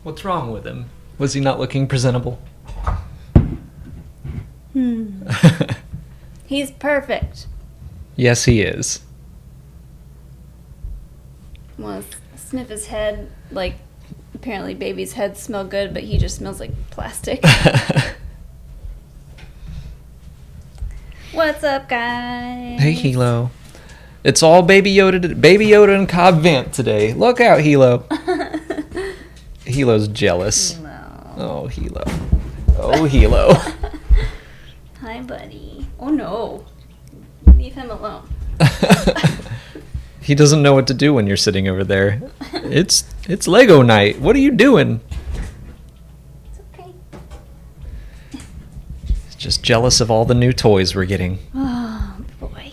What's wrong with him? Was he not looking presentable? He's perfect. Yes, he is. Well, sniff his head. Like, apparently babies' heads smell good, but he just smells like plastic. What's up, guys? Hey, Hilo. It's all Baby Yoda and Cobb Vanth today. Look out, Hilo. Hilo's jealous. No. Oh, Hilo. Oh, Hilo. Hi, buddy. Oh, no. Leave him alone. He doesn't know what to do when you're sitting over there. It's Lego night. What are you doing? It's okay. He's just jealous of all the new toys we're getting. Oh, boy.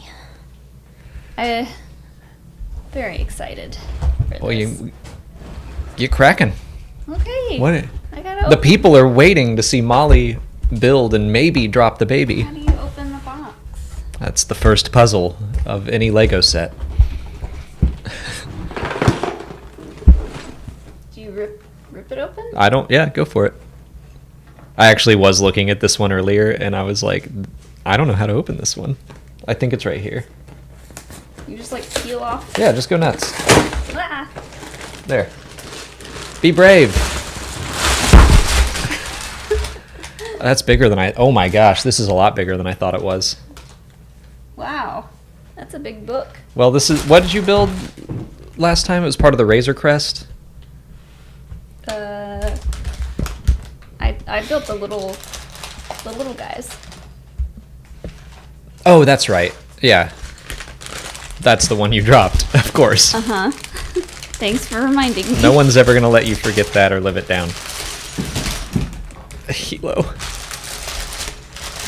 Very excited for Well, this. you get cracking. Okay. What? I gotta The open. people are waiting to see Mollie build and maybe drop the baby. How do you open the box? That's the first puzzle of any Lego set. Do you rip it open? Yeah, go for it. I actually was looking at this one earlier and I was like, I don't know how to open this one. I think it's right here. You just like peel off? Yeah, just go nuts. Ah. There. Be brave. That's bigger than oh my gosh, this is a lot bigger than I thought it was. Wow. That's a big book. Well, what did you build last time? It was part of the Razor Crest. I built the little guys. Oh, that's right. Yeah. That's the one you dropped, of course. Uh-huh. Thanks for reminding me. No one's ever going to let you forget that or live it down. Hilo.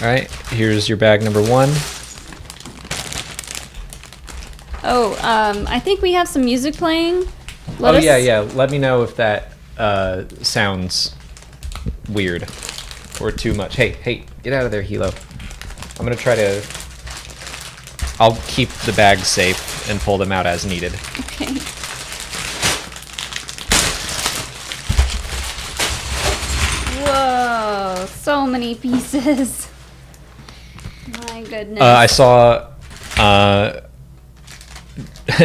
All right, here's your bag number 1. Oh, I think we have some music playing. Yeah. Let me know if that sounds weird or too much. Hey, get out of there, Hilo. I'm going to try to... I'll keep the bags safe and pull them out as needed. Okay. Whoa, so many pieces. My goodness. I saw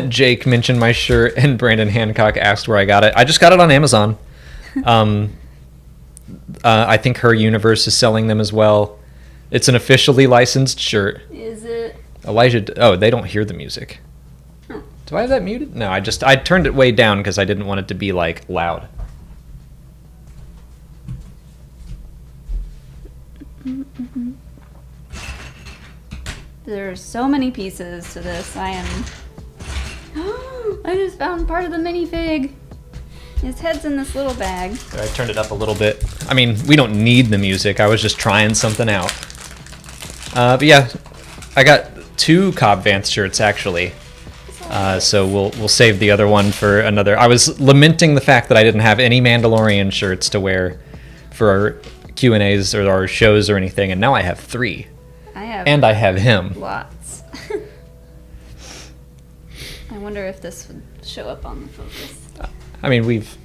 Jake mention my shirt and Brandon Hancock asked where I got it. I just got it on Amazon. I think Her Universe is selling them as well. It's an officially licensed shirt. Is it? Elijah, they don't hear the music. Oh. Do I have that muted? No, I turned it way down because I didn't want it to be like loud. There's so many pieces to this. I just found part of the minifig. His head's in this little bag. I turned it up a little bit. I mean, we don't need the music. I was just trying something out. But yeah, I got 2 Cobb Vanth shirts actually. So we'll save the other one for another. I was lamenting the fact that I didn't have any Mandalorian shirts to wear for our Q&As or our shows or anything, and now I have 3. And I have him. Lots. I wonder if this would show up on the focus. I mean, we've...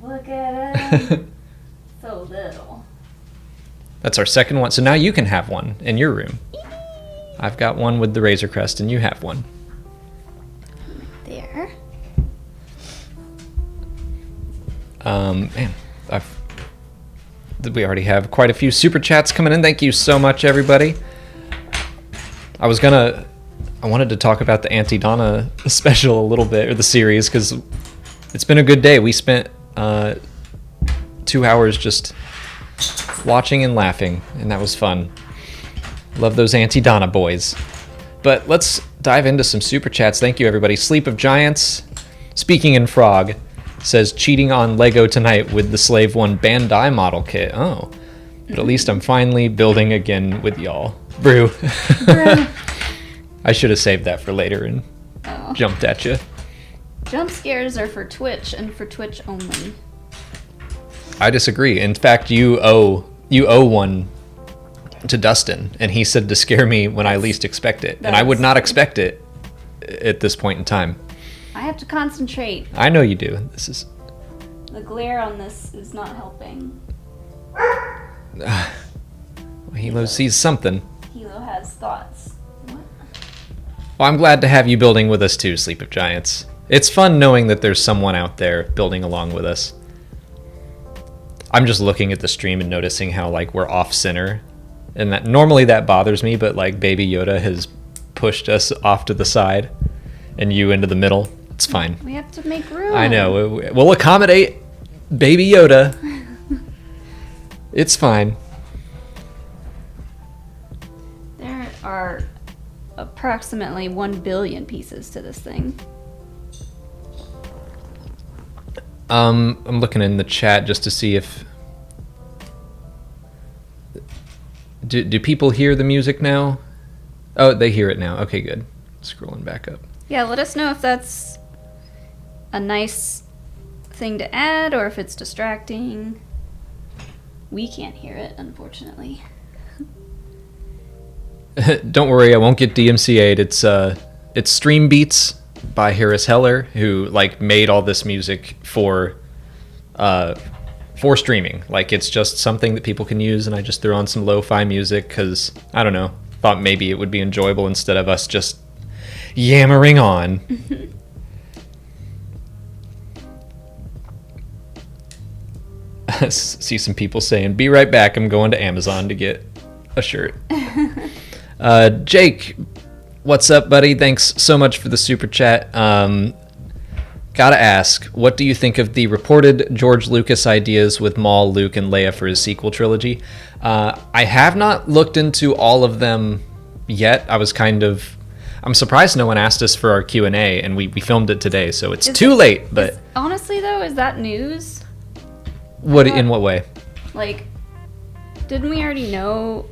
Look at him. So little. That's our second one. So now you can have one in your room. I've got one with the Razor Crest, and you have one. There. Man, we already have quite a few super chats coming in. Thank you so much, everybody. I wanted to talk about the Auntie Donna special a little bit, or the series, because it's been a good day. We spent 2 hours just watching and laughing, and that was fun. Love those Auntie Donna boys. But let's dive into some super chats. Thank you, everybody. Sleep of Giants, Speaking in Frog, says cheating on Lego tonight with the Slave One Bandai model kit. Oh, but at least I'm finally building again with y'all. Brew. I should have saved that for later and jumped at you. Jump scares are for Twitch and for Twitch only. I disagree. In fact, you owe one to Dustin, and he said to scare me when I least expect it, and I would not expect it at this point in time. I have to concentrate. I know you do. This is... The glare on this is not helping. Hilo sees something. Hilo has thoughts. What? Well, I'm glad to have you building with us too, Sleep of Giants. It's fun knowing that there's someone out there building along with us. I'm just looking at the stream and noticing how, like, we're off center. And that normally that bothers me, but, like, Baby Yoda has pushed us off to the side and you into the middle. It's fine. We have to make room. I know. We'll accommodate Baby Yoda. It's fine. There are approximately 1 billion pieces to this thing. I'm looking in the chat just to see if... Do people hear the music now? Oh, they hear it now. Okay, good. Scrolling back up. Yeah, let us know if that's a nice thing to add or if it's distracting. We can't hear it, unfortunately. Don't worry, I won't get DMCA'd. It's Stream Beats by Harris Heller, who like made all this music for streaming. Like, it's just something that people can use, and I just threw on some lo-fi music because, I don't know, thought maybe it would be enjoyable instead of us just yammering on. See some people saying, "Be right back, I'm going to Amazon to get a shirt." Jake, what's up, buddy? Thanks so much for the super chat. Gotta ask, what do you think of the reported George Lucas ideas with Maul, Luke, and Leia for his sequel trilogy? I have not looked into all of them yet. I'm surprised no one asked us for our Q&A, and we filmed it today, so it's too late. But honestly, though, is that news? In what way? Like, didn't we already know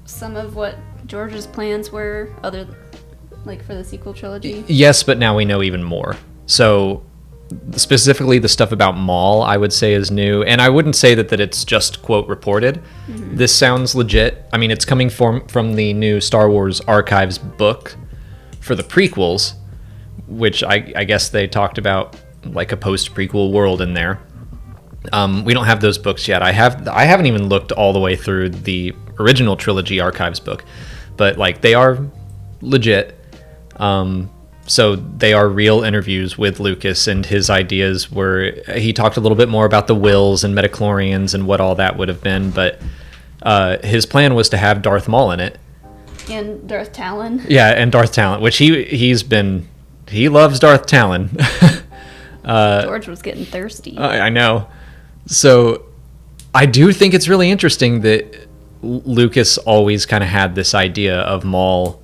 some of what George's plans were, for the sequel trilogy? Yes, but now we know even more. So, specifically the stuff about Maul, I would say is new, and I wouldn't say that it's just, quote, reported. Mm-hmm. This sounds legit. I mean, it's coming from the new Star Wars Archives book for the prequels, which I guess they talked about, like, a post-prequel world in there. We don't have those books yet. I haven't even looked all the way through the original trilogy Archives book, but like they are legit. So they are real interviews with Lucas, and his ideas were, he talked a little bit more about the wills and midichlorians and what all that would have been, but his plan was to have Darth Maul in it. And Darth Talon. Yeah, and Darth Talon, which he loves Darth Talon. George was getting thirsty. I know. So I do think it's really interesting that Lucas always kind of had this idea of Maul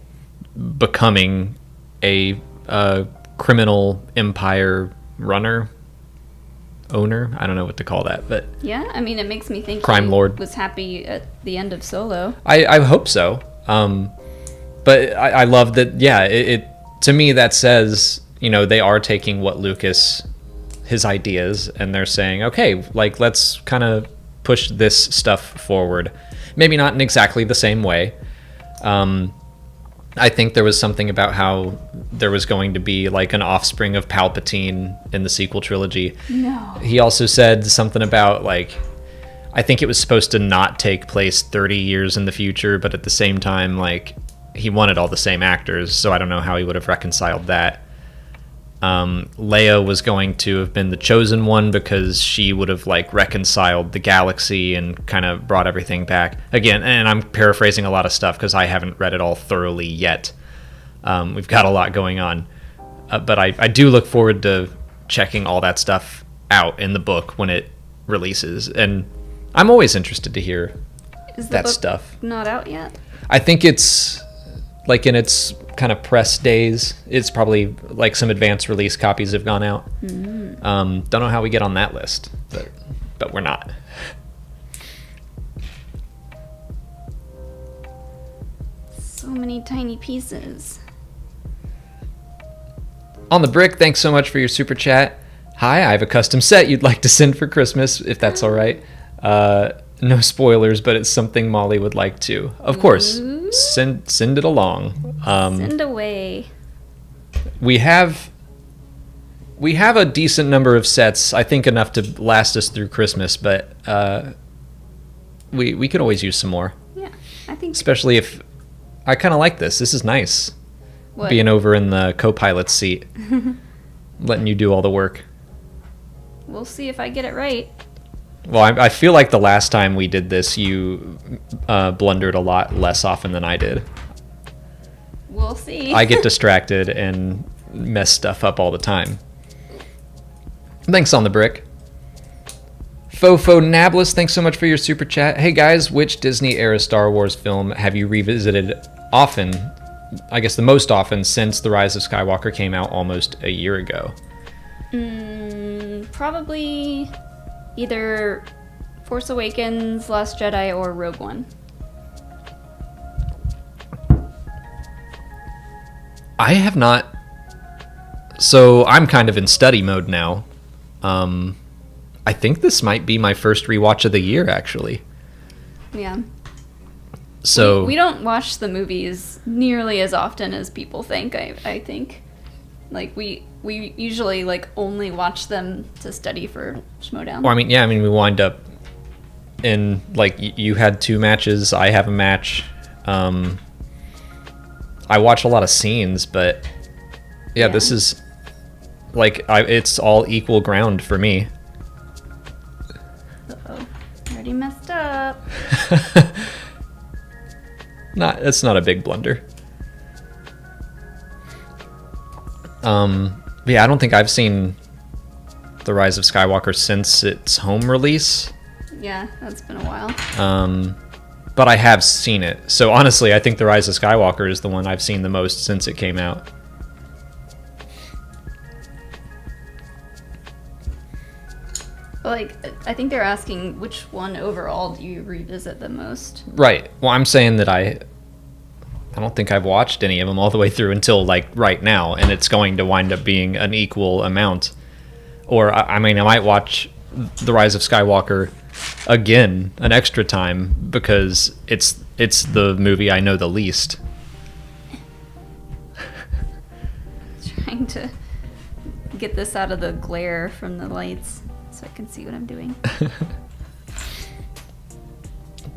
becoming a criminal empire owner. I don't know what to call that, but yeah, I mean, it makes me think crime lord was happy at the end of Solo. I hope so. But I love that. Yeah, it to me that says, they are taking what Lucas, his ideas, and they're saying, okay, like, let's kind of push this stuff forward. Maybe not in exactly the same way. I think there was something about how there was going to be like an offspring of Palpatine in the sequel trilogy. No. He also said something about, like, I think it was supposed to not take place 30 years in the future, but at the same time, like, he wanted all the same actors, so I don't know how he would have reconciled that. Leia was going to have been the chosen one because she would have, like, reconciled the galaxy and kind of brought everything back. Again, and I'm paraphrasing a lot of stuff because I haven't read it all thoroughly yet. We've got a lot going on. But I do look forward to checking all that stuff out in the book when it releases. And I'm always interested to hear that stuff. Not out yet? I think it's, like, in its kind of press days. It's probably like some advanced release copies have gone out. Don't know how we get on that list, but we're not. So many tiny pieces. On the Brick, thanks so much for your super chat. Hi, I have a custom set you'd like to send for Christmas, if that's all right. No spoilers, but it's something Mollie would like to. Of course, send it along. Send away. We have we have a decent number of sets. I think enough to last us through Christmas, but we could always use some more. Yeah, I think. Especially if I kind of like this. This is nice. What? Being over in the co-pilot seat, letting you do all the work. We'll see if I get it right. Well, I feel like the last time we did this, you blundered a lot less often than I did. We'll see. I get distracted and mess stuff up all the time. Thanks on the brick. Fofo Nablis, thanks so much for your super chat. Hey guys, which Disney era Star Wars film have you revisited often? I guess the most often since The Rise of Skywalker came out almost a year ago. Probably either Force Awakens, Last Jedi, or Rogue One. I have not. So I'm kind of in study mode now. I think this might be my first rewatch of the year, actually. Yeah. So we don't watch the movies nearly as often as people think. I think, like we usually like only watch them to study for Schmodown. Well, I mean, we wind up in like you had 2 matches, I have a match. I watch a lot of scenes, but yeah. This is like it's all equal ground for me. Uh-oh. I already messed up. It's not a big blunder. Yeah, I don't think I've seen The Rise of Skywalker since its home release. Yeah, that's been a while. But I have seen it. So honestly, I think The Rise of Skywalker is the one I've seen the most since it came out. Like, I think they're asking which one overall do you revisit the most? Right. Well, I'm saying that I don't think I've watched any of them all the way through until like right now, and it's going to wind up being an equal amount. Or I mean, I might watch The Rise of Skywalker again an extra time because it's the movie I know the least. Trying to get this out of the glare from the lights so I can see what I'm doing.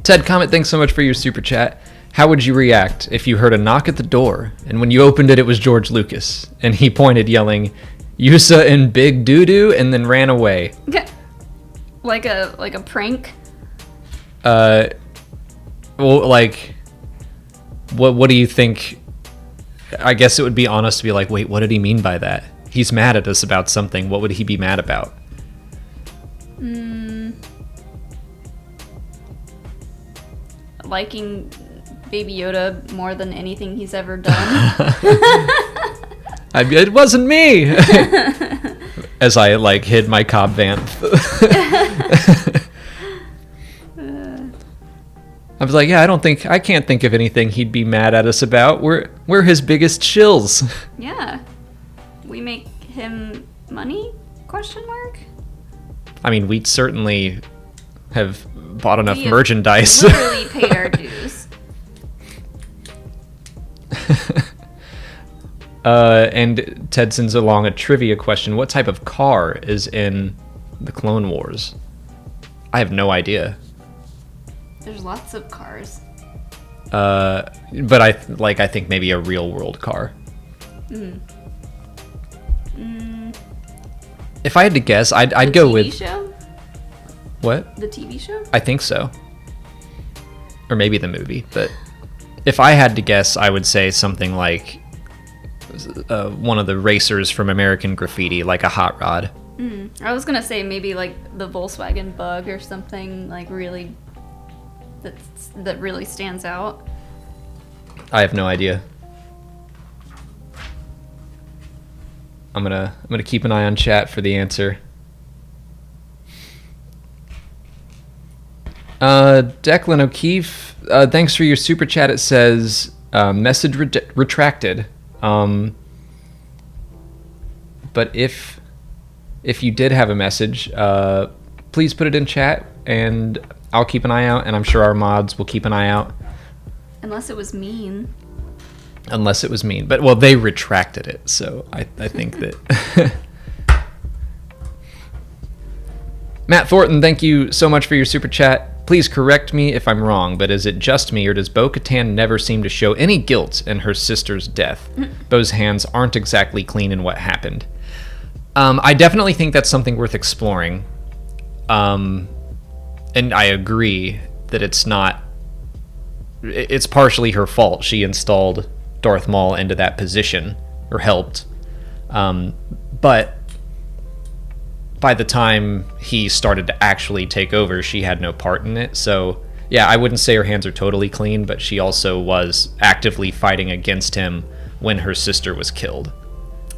Ted Comet, thanks so much for your super chat. How would you react if you heard a knock at the door and when you opened it, it was George Lucas and he pointed yelling, "Yusa and Big Doo-Doo," and then ran away? Like a prank? Well, like, what do you think? I guess it would be honest to be like, wait, what did he mean by that? He's mad at us about something. What would he be mad about? Liking Baby Yoda more than anything he's ever done. It wasn't me. As I like hid my Cobb Vanth. I was like, yeah, I can't think of anything he'd be mad at us about. We're his biggest shills. Yeah. We make him money? Question mark? I mean, we certainly have bought enough We have merchandise. Literally paid our dues. And Ted sends along a trivia question. What type of car is in the Clone Wars? I have no idea. There's lots of cars. But I think maybe a real world car. If I had to guess, I'd go with... The TV show? What? The TV show? I think so. Or maybe the movie. But if I had to guess, I would say something like one of the racers from American Graffiti, like a hot rod. I was gonna say maybe like the Volkswagen Bug or something like really that really stands out. I have no idea. I'm gonna keep an eye on chat for the answer. Declan O'Keefe, thanks for your super chat. It says message retracted. But if you did have a message, please put it in chat, and I'll keep an eye out, and I'm sure our mods will keep an eye out. Unless it was mean. Unless it was mean. But, well, they retracted it, so I think that... Matt Thornton, thank you so much for your super chat. Please correct me if I'm wrong, but is it just me, or does Bo-Katan never seem to show any guilt in her sister's death? Bo's hands aren't exactly clean in what happened. I definitely think that's something worth exploring. And I agree that it's partially her fault. She installed Darth Maul into that position, or helped. But by the time he started to actually take over, she had no part in it. So, yeah, I wouldn't say her hands are totally clean, but she also was actively fighting against him when her sister was killed.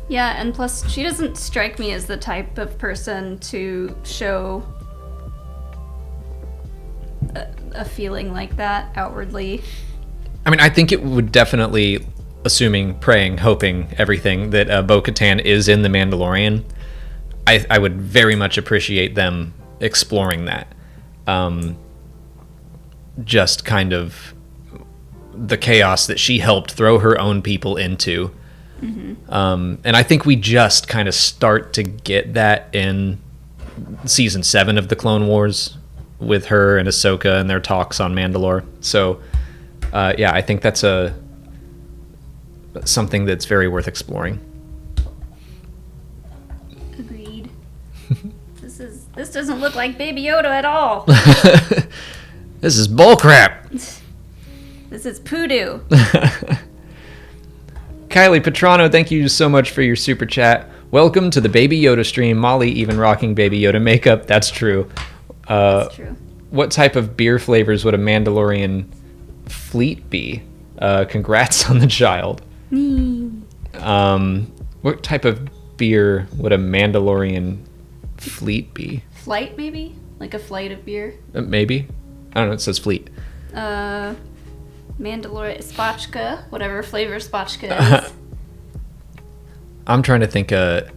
Yeah, and plus, she doesn't strike me as the type of person to show a feeling like that outwardly. I mean, I think it would definitely, assuming, praying, hoping, everything, that Bo-Katan is in The Mandalorian. I would very much appreciate them exploring that. Just kind of the chaos that she helped throw her own people into. And I think we just kind of start to get that in season 7 of the Clone Wars with her and Ahsoka and their talks on Mandalore. So, yeah, I think that's something that's very worth exploring. Agreed. This doesn't look like Baby Yoda at all. This is bullcrap. This is poodoo. Kylie Petrano, thank you so much for your super chat. Welcome to the Baby Yoda stream. Mollie even rocking Baby Yoda makeup. That's true. That's true. What type of beer flavors would a Mandalorian fleet be? Congrats on the child. What type of beer would a Mandalorian fleet be? Flight, maybe? Like a flight of beer? Maybe. I don't know, it says fleet. Mandalorian spotchka, whatever flavor spotchka is. I'm trying to think. I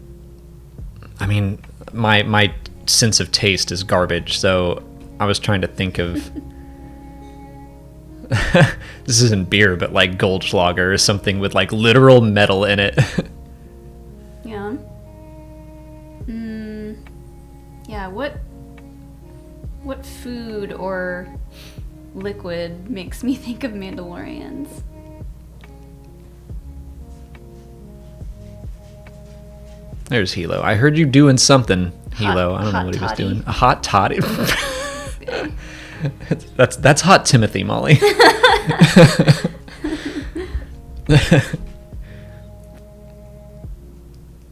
mean, my sense of taste is garbage, so I was trying to think of. This isn't beer, but like Goldschlager or something with like literal metal in it. Yeah. Yeah. What food or liquid makes me think of Mandalorians? There's Hilo. I heard you doing something, Hilo. I don't know hot what he was toddy. doing. A hot toddy. That's hot Timothy, Mollie.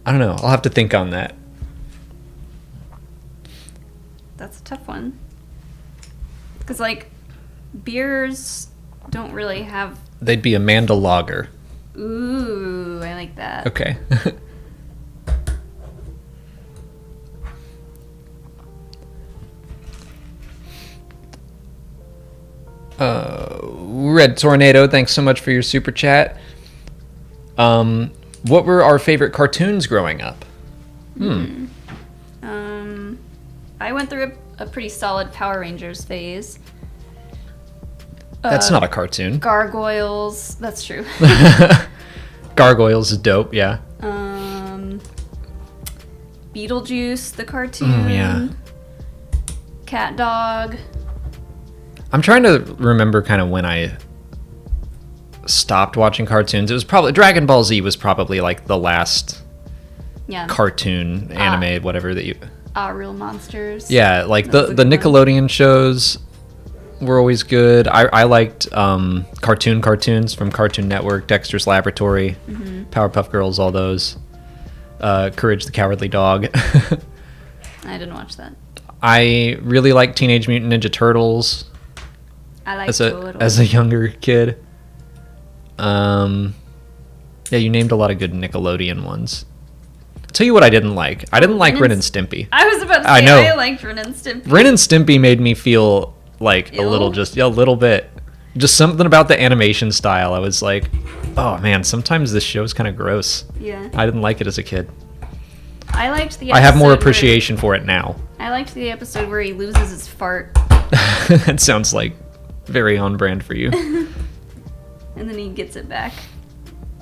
I don't know. I'll have to think on that. That's a tough one. Because, like, beers don't really have... They'd be a Mandal lager. Ooh, I like that. Okay. Red Tornado, thanks so much for your super chat. What were our favorite cartoons growing up? I went through a pretty solid Power Rangers phase. That's not a cartoon. Gargoyles, that's true. Gargoyles is dope, yeah. Beetlejuice, the cartoon. Yeah. Cat Dog. I'm trying to remember kind of when I stopped watching cartoons. It was probably Dragon Ball Z was probably like the last cartoon, anime, whatever that you. Real Monsters. Yeah, like the Nickelodeon shows were always good. I liked cartoons from Cartoon Network, Dexter's Laboratory, Powerpuff Girls, all those. Courage the Cowardly Dog. I didn't watch that. I really liked Teenage Mutant Ninja Turtles. I liked as a younger kid. Yeah, you named a lot of good Nickelodeon ones. I'll tell you what I didn't like. I didn't like Ren and Stimpy. I was about to say, I liked Ren and Stimpy. Ren and Stimpy made me feel like Ill? a little bit. Just something about the animation style. I was like, oh man, sometimes this show's kind of gross. Yeah. I didn't like it as a kid. I liked the episode I have more appreciation for it now. I liked the episode where he loses his fart. That sounds like very on brand for you. And then he gets it back.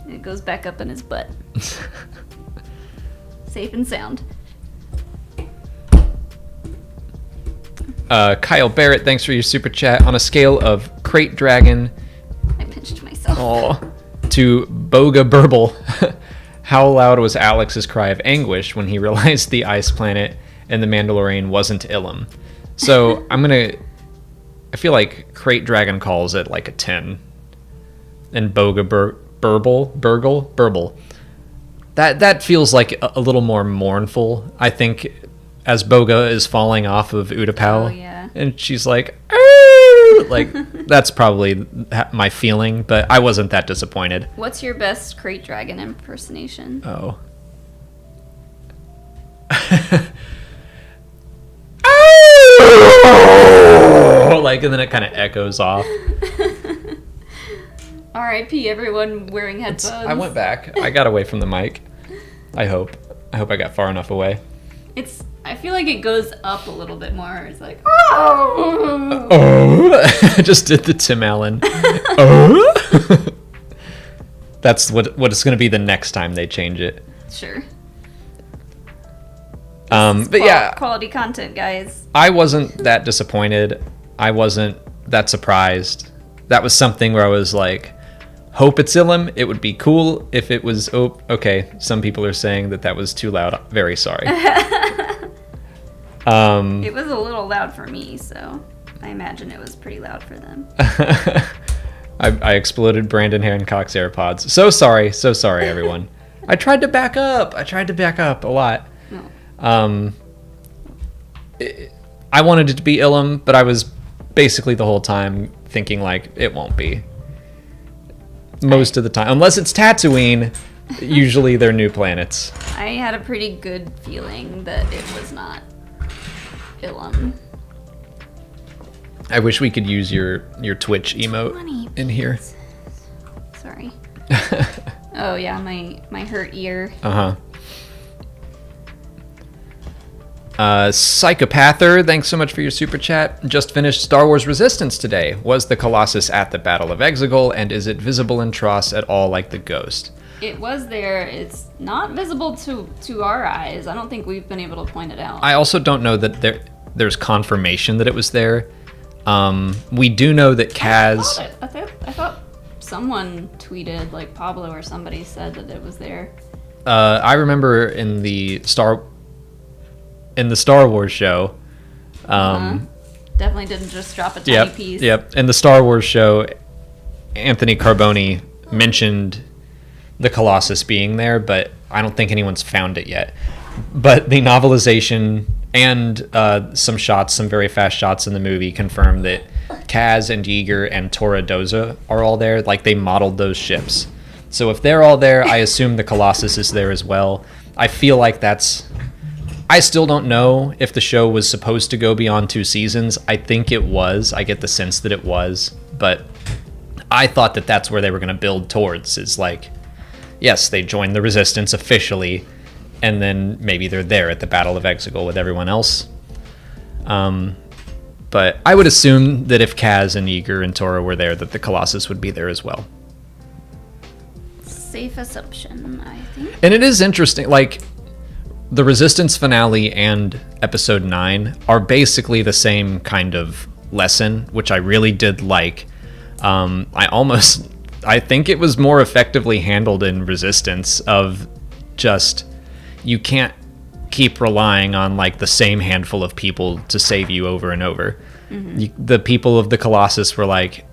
And it goes back up in his butt. Safe and sound. Kyle Barrett, thanks for your super chat. On a scale of Crate Dragon I pinched myself. to Boga Burble, how loud was Alex's cry of anguish when he realized the ice planet and the Mandalorian wasn't Ilum? So I feel like Crate Dragon calls it like a 10. And Boga Burble. That feels like a little more mournful, I think, as Boga is falling off of Utapau. Oh, yeah. And she's like, "Arr!" Like, that's probably my feeling, but I wasn't that disappointed. What's your best Crate Dragon impersonation? Oh. Like, and then it kind of echoes off. R.I.P. everyone wearing headphones. I went back. I got away from the mic. I hope I got far enough away. I feel like it goes up a little bit more. It's like, oh. I just did the Tim Allen. Oh. That's what it's going to be the next time they change it. Sure. But yeah, quality content, guys. I wasn't that disappointed. I wasn't that surprised. That was something where I was like, hope it's Ilum. It would be cool if it was. Oh, okay. Some people are saying that was too loud. Very sorry. It was a little loud for me, so I imagine it was pretty loud for them. I exploded Brandon Hancock's AirPods. So sorry, everyone. I tried to back up a lot. Oh. I wanted it to be Ilum, but I was basically the whole time thinking like it won't be. Most of the time, unless it's Tatooine, usually they're new planets. I had a pretty good feeling that it was not Ilum. I wish we could use your Twitch emote in here. Sorry. Oh yeah, my hurt ear. Psychopather, thanks so much for your super chat. Just finished Star Wars Resistance today. Was the Colossus at the Battle of Exegol, and is it visible in Tross at all like the Ghost? It was there. It's not visible to our eyes. I don't think we've been able to point it out. I also don't know that there's confirmation that it was there. We do know that Kaz... I thought someone tweeted, like Pablo or somebody said that it was there. I remember in the Star Wars show. Definitely didn't just drop a tiny piece. Yep. In the Star Wars show, Anthony Carboni mentioned the Colossus being there, but I don't think anyone's found it yet. But the novelization and some very fast shots in the movie confirm that Kaz and Yeager and Tora Doza are all there. Like, they modeled those ships. So if they're all there, I assume the Colossus is there as well. I feel like I still don't know if the show was supposed to go beyond 2 seasons. I think it was. I get the sense that it was. But I thought that that's where they were going to build towards. Is like, yes, they joined the Resistance officially, and then maybe they're there at the Battle of Exegol with everyone else. But I would assume that if Kaz and Yeager and Tora were there, that the Colossus would be there as well. Safe assumption, I think. And it is interesting, like, the Resistance finale and Episode 9 are basically the same kind of lesson, which I really did like. I think it was more effectively handled in Resistance of just, you can't keep relying on like the same handful of people to save you over and over. Mm-hmm. The people of the Colossus were like,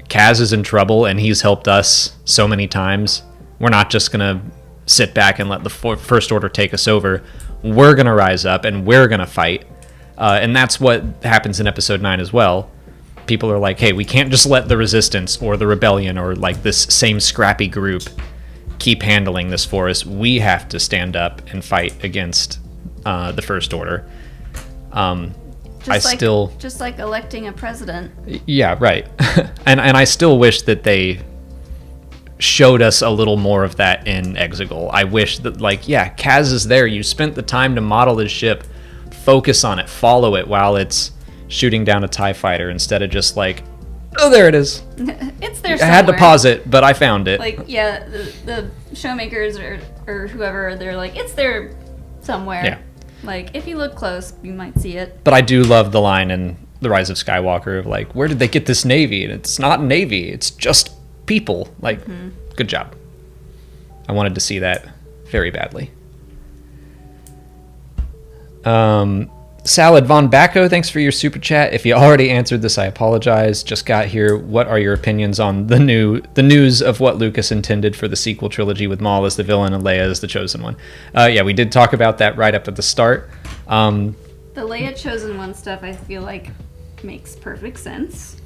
Kaz is in trouble and he's helped us so many times. We're not just going to sit back and let the First Order take us over. We're going to rise up and we're going to fight. And that's what happens in Episode 9 as well. People are like, hey, we can't just let the Resistance or the Rebellion or like this same scrappy group keep handling this for us. We have to stand up and fight against the First Order. Just like electing a president. Yeah, right. and I still wish that they showed us a little more of that in Exegol. I wish that, like, yeah, Kaz is there. You spent the time to model his ship. Focus on it. Follow it while it's shooting down a TIE fighter instead of just like, oh, there it is. It's there somewhere. I had to pause it, but I found it. Like, yeah, the showmakers or whoever, they're like, it's there somewhere. Yeah. Like, if you look close, you might see it. But I do love the line in The Rise of Skywalker of like, where did they get this navy? And it's not a navy, it's just people. Like, good job. I wanted to see that very badly. Salad Von Bacco, thanks for your super chat. If you already answered this, I apologize. Just got here. What are your opinions on the news of what Lucas intended for the sequel trilogy with Maul as the villain and Leia as the chosen one? Yeah, we did talk about that right up at the start. The Leia chosen one stuff, I feel like, makes perfect sense.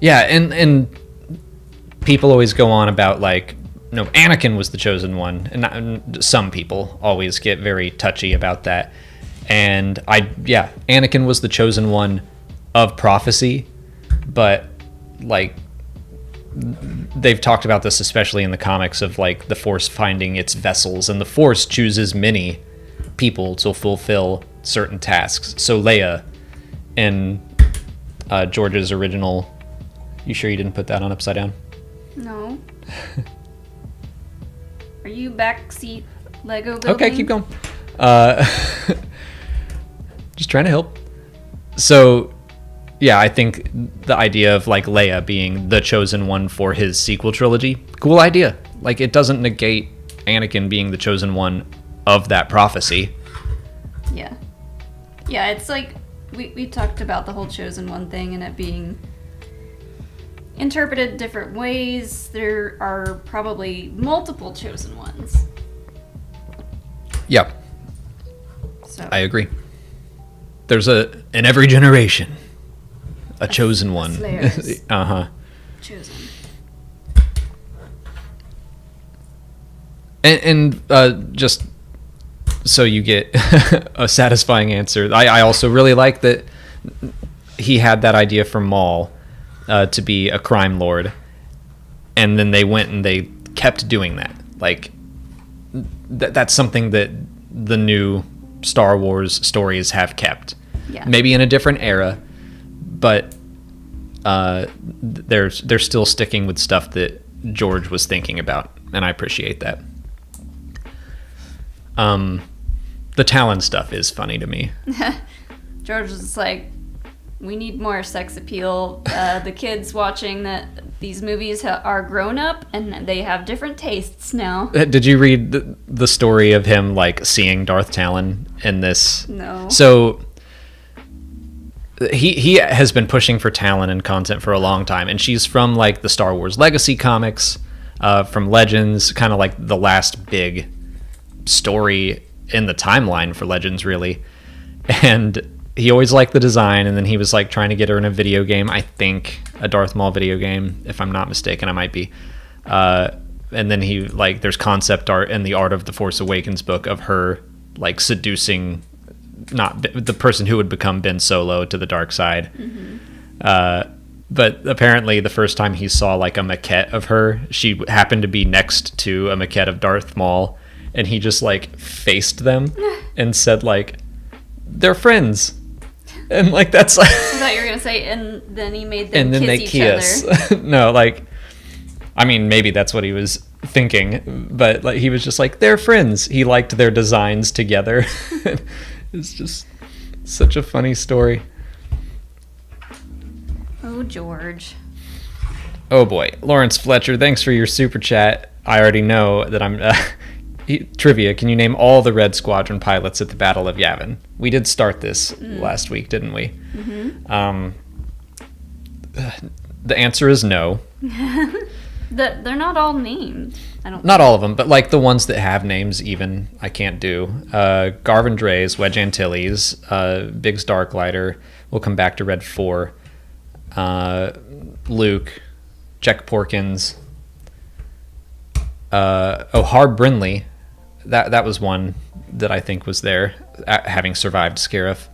Yeah, and people always go on about like, no, Anakin was the chosen one, and some people always get very touchy about that. And Anakin was the chosen one of prophecy, but like they've talked about this especially in the comics of like the Force finding its vessels, and the Force chooses many people to fulfill certain tasks. So Leia in George's original, you sure you didn't put that on upside down? No. Are you backseat Lego building? Okay, keep going. Just trying to help. So, yeah, I think the idea of like Leia being the chosen one for his sequel trilogy, cool idea. Like, it doesn't negate Anakin being the chosen one of that prophecy. Yeah. Yeah, it's like we talked about the whole chosen one thing and it being interpreted different ways. There are probably multiple chosen ones. Yeah. So I agree. There's in every generation, a chosen one. Chosen. And just so you get a satisfying answer, I also really like that he had that idea from Maul to be a crime lord, and then they went and they kept doing that. Like, that's something that the new Star Wars stories have kept. Yeah. Maybe in a different era, but they're still sticking with stuff that George was thinking about, and I appreciate that. The Talon stuff is funny to me. George was like, we need more sex appeal. The kids watching these movies are grown up and they have different tastes now. Did you read the story of him like seeing Darth Talon in this? No. So he has been pushing for Talon in content for a long time, and she's from like the Star Wars Legacy comics, from Legends, kind of like the last big story in the timeline for Legends, really. And he always liked the design, and then he was like trying to get her in a video game, I think a Darth Maul video game, if I'm not mistaken. I might be. And then he like, there's concept art in the Art of the Force Awakens book of her like seducing not the person who would become Ben Solo to the dark side. But apparently the first time he saw like a maquette of her, she happened to be next to a maquette of Darth Maul, and he just like faced them and said like, they're friends. And like, that's like, I thought you were gonna say, and then he made them and then kiss they each kiss. other. No, like, I mean, maybe that's what he was thinking, but like, he was just like, they're friends. He liked their designs together. It's just such a funny story. Oh, George. Oh boy, Lawrence Fletcher, thanks for your super chat. I already know that I'm trivia. Can you name all the Red Squadron pilots at the Battle of Yavin? We did start this last week, didn't we? The answer is no. They're not all named. I don't. Not all of them, but like the ones that have names, even I can't do. Garvin Dreys, Wedge Antilles, Biggs Darklighter. We'll come back to Red 4. Luke, Jack Porkins, Harb Brindley. That was one that I think was there, having survived Scarif.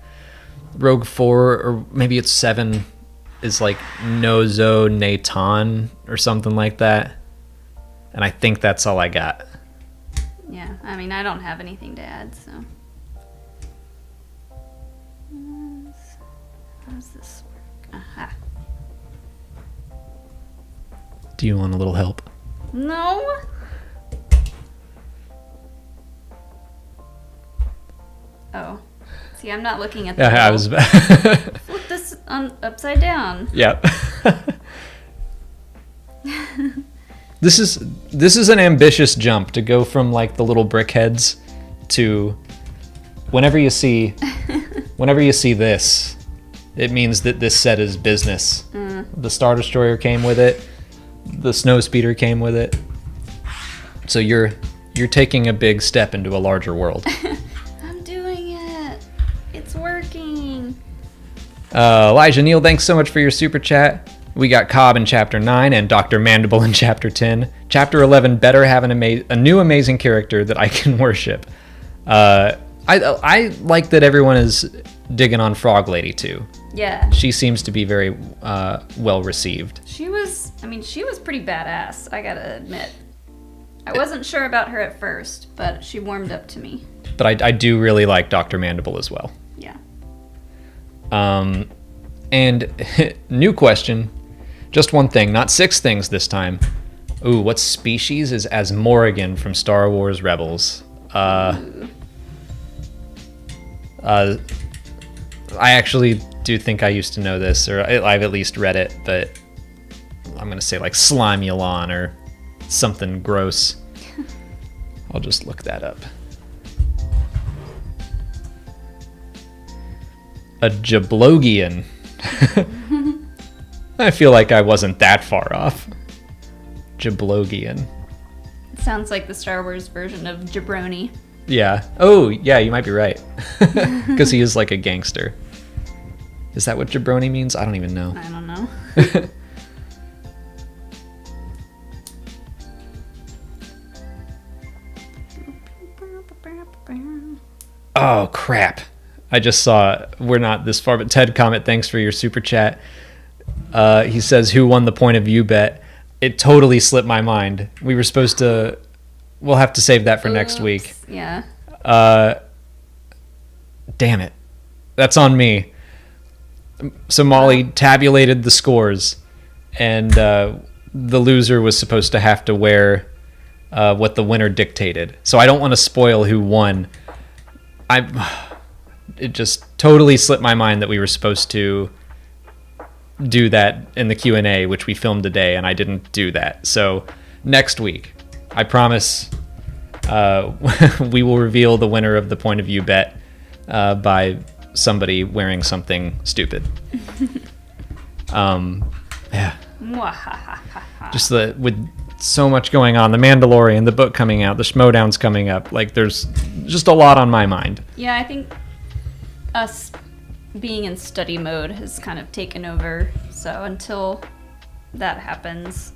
Rogue 4, or maybe it's 7, is like Nozo Natan or something like that. And I think that's all I got. Yeah, I mean, I don't have anything to add, so. How does this work? Aha. Do you want a little help? No. Oh. See, I'm not looking at the Yeah, I was. Flip this upside down. Yeah. This is an ambitious jump to go from like the little brick heads to whenever you see this, it means that this set is business. The Star Destroyer came with it. The Snowspeeder came with it. So you're taking a big step into a larger world. I'm doing it. It's working. Elijah Neal, thanks so much for your super chat. We got Cobb in Chapter 9 and Dr. Mandible in Chapter 10. Chapter 11 better have a new amazing character that I can worship. I like that everyone is digging on Frog Lady too. Yeah. She seems to be very well received. She was pretty badass, I gotta admit. I wasn't sure about her at first, but she warmed up to me. But I do really like Dr. Mandible as well. Yeah. And new question. Just one thing, not 6 things this time. Ooh, what species is Asmorrigan from Star Wars Rebels? I actually do think I used to know this, or I've at least read it, but I'm going to say like Slimulon or something gross. I'll just look that up. A Jablogian. I feel like I wasn't that far off. Jablogian. It sounds like the Star Wars version of Jabroni. Yeah. Oh, yeah, you might be right. Because he is like a gangster. Is that what jabroni means? I don't even know. I don't know. Oh, crap. I just saw, we're not this far, but Ted comment, thanks for your super chat. He says, who won the point of view bet? It totally slipped my mind. We were supposed to, we'll have to save that for next week. Yeah. Damn it. That's on me. So Mollie tabulated the scores, and the loser was supposed to have to wear what the winner dictated. So I don't want to spoil who won. It just totally slipped my mind that we were supposed to do that in the Q&A, which we filmed today, and I didn't do that. So next week, I promise, we will reveal the winner of the point of view bet by somebody wearing something stupid. Yeah. Just with so much going on, the Mandalorian, the book coming out, the Schmodown's coming up, like there's just a lot on my mind. Yeah, I think us being in study mode has kind of taken over. So until that happens,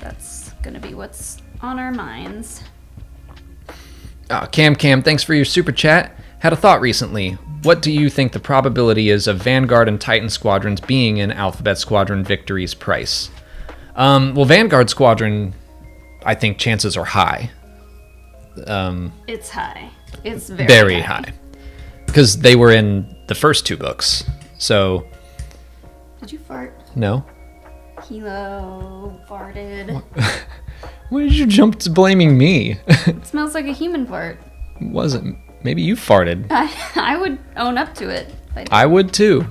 that's gonna be what's on our minds. Cam, thanks for your super chat. Had a thought recently. What do you think the probability is of Vanguard and Titan squadrons being in Alphabet Squadron Victory's price? Well, Vanguard Squadron, I think chances are high. It's high. It's very high. Because they were in the first 2 books. So. Did you fart? No. Kilo farted. Why did you jump to blaming me? It smells like a human fart. It wasn't. Maybe you farted. I would own up to it. I would too.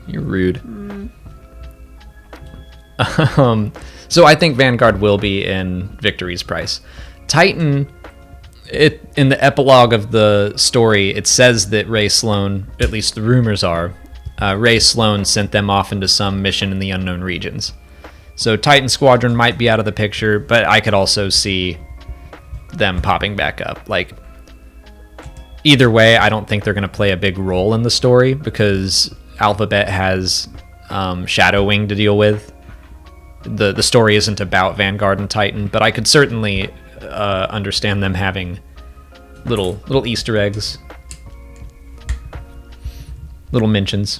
You're rude. So I think Vanguard will be in Victory's price. Titan, in the epilogue of the story, it says that Ray Sloan, at least the rumors are, Ray Sloan sent them off into some mission in the unknown regions. So Titan Squadron might be out of the picture, but I could also see them popping back up. Like, either way, I don't think they're going to play a big role in the story because Alphabet has Shadow Wing to deal with. The story isn't about Vanguard and Titan, but I could certainly understand them having little Easter eggs, little mentions.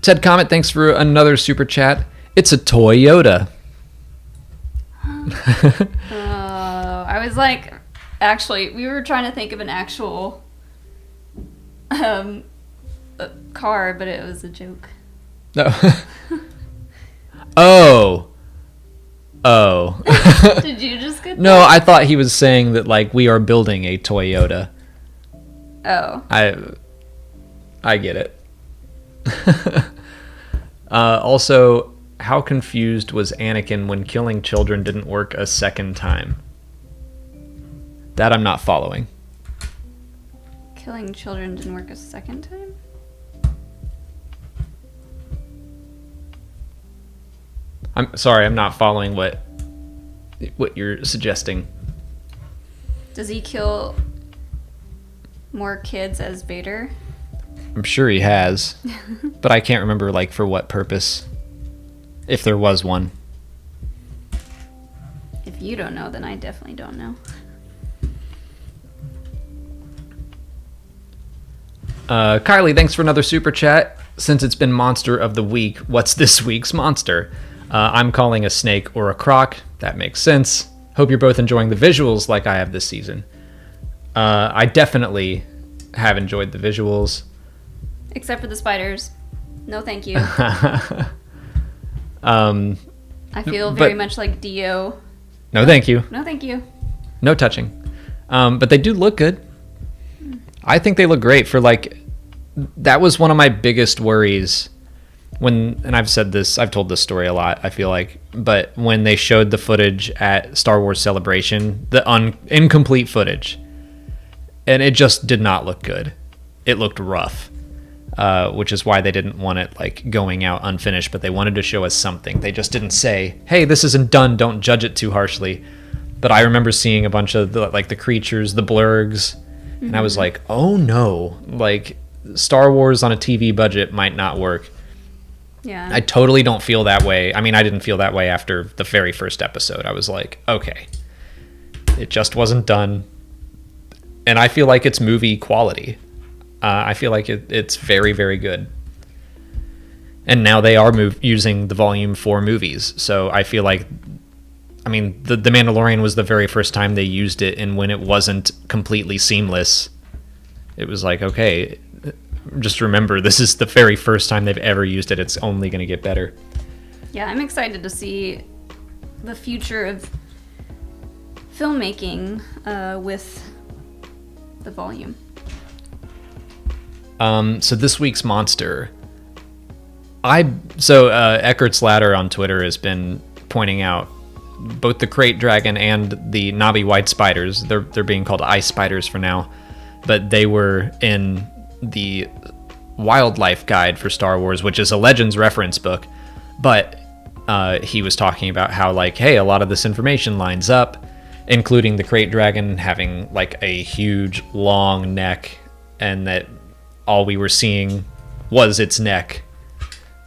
Ted Comet, thanks for another super chat. It's a Toyota. I was like, actually, we were trying to think of an actual car, but it was a joke. No. Oh. Did you just get that? No, I thought he was saying that, like, we are building a Toyota. Oh. I get it. Also, how confused was Anakin when killing children didn't work a second time? That I'm not following. Killing children didn't work a second time? I'm sorry, I'm not following what you're suggesting. Does he kill more kids as Vader? I'm sure he has, but I can't remember like for what purpose, if there was one. If you don't know, then I definitely don't know. Kylie, thanks for another super chat. Since it's been Monster of the Week, what's this week's monster? I'm calling a snake or a croc. That makes sense. Hope you're both enjoying the visuals like I have this season. I definitely have enjoyed the visuals. Except for the spiders. No, thank you. I feel very much like Dio. No, thank you. No, thank you. No touching. But they do look good. I think they look great for like... That was one of my biggest worries when... And I've said this, I've told this story a lot, I feel like. But when they showed the footage at Star Wars Celebration, the incomplete footage, and it just did not look good. It looked rough. Which is why they didn't want it like going out unfinished, but they wanted to show us something. They just didn't say, hey, this isn't done, don't judge it too harshly. But I remember seeing a bunch of the creatures, the blurgs, and I was like, oh no, like Star Wars on a TV budget might not work. Yeah. I totally don't feel that way. I mean, I didn't feel that way after the very first episode. I was like, okay, it just wasn't done. And I feel like it's movie quality. I feel like it's very, very good. And now they are using the Volume 4 movies. So I feel like, I mean, the Mandalorian was the very first time they used it, and when it wasn't completely seamless, it was like, okay, just remember, this is the very first time they've ever used it. It's only going to get better. Yeah, I'm excited to see the future of filmmaking with the Volume. So this week's monster, Eckert's Ladder on Twitter has been pointing out both the crate dragon and the knobby white spiders. They're being called ice spiders for now, but they were in the wildlife guide for Star Wars, which is a Legends reference book. But he was talking about how like, hey, a lot of this information lines up, including the crate dragon having like a huge long neck, and that all we were seeing was its neck,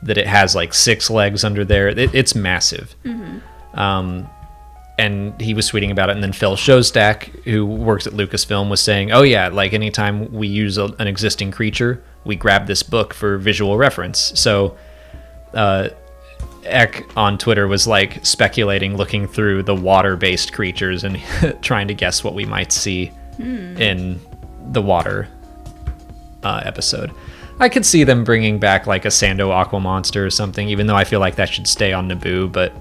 that it has like 6 legs under there. It's massive. Mm-hmm. And he was tweeting about it, and then Phil Shostak, who works at Lucasfilm, was saying, oh yeah, like anytime we use an existing creature, we grab this book for visual reference. So Eck on Twitter was like speculating, looking through the water-based creatures and trying to guess what we might see in the water episode. I could see them bringing back like a Sando Aqua Monster or something, even though I feel like that should stay on Naboo, but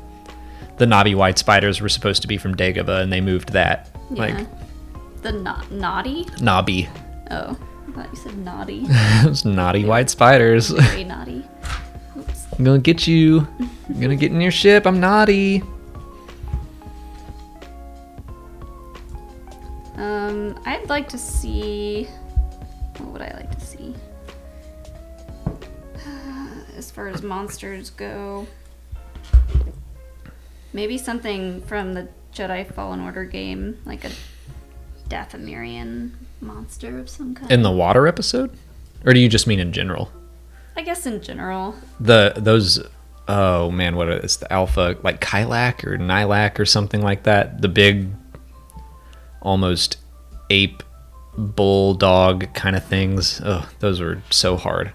the knobby white spiders were supposed to be from Dagobah, and they moved that. Yeah. Like the naughty? Knobby. Oh, I thought you said naughty. Those naughty white spiders. Very naughty. Oops. I'm gonna get you. I'm gonna get in your ship. I'm naughty. I'd like to see... What would I like to see? As far as monsters go... Maybe something from the Jedi Fallen Order game, like a Dathomirian monster of some kind. In the water episode? Or do you just mean in general? I guess in general. Those... Oh man, what is the alpha? Like Kylak or Nilak or something like that? The big, almost ape, bulldog kind of things. Oh, those were so hard.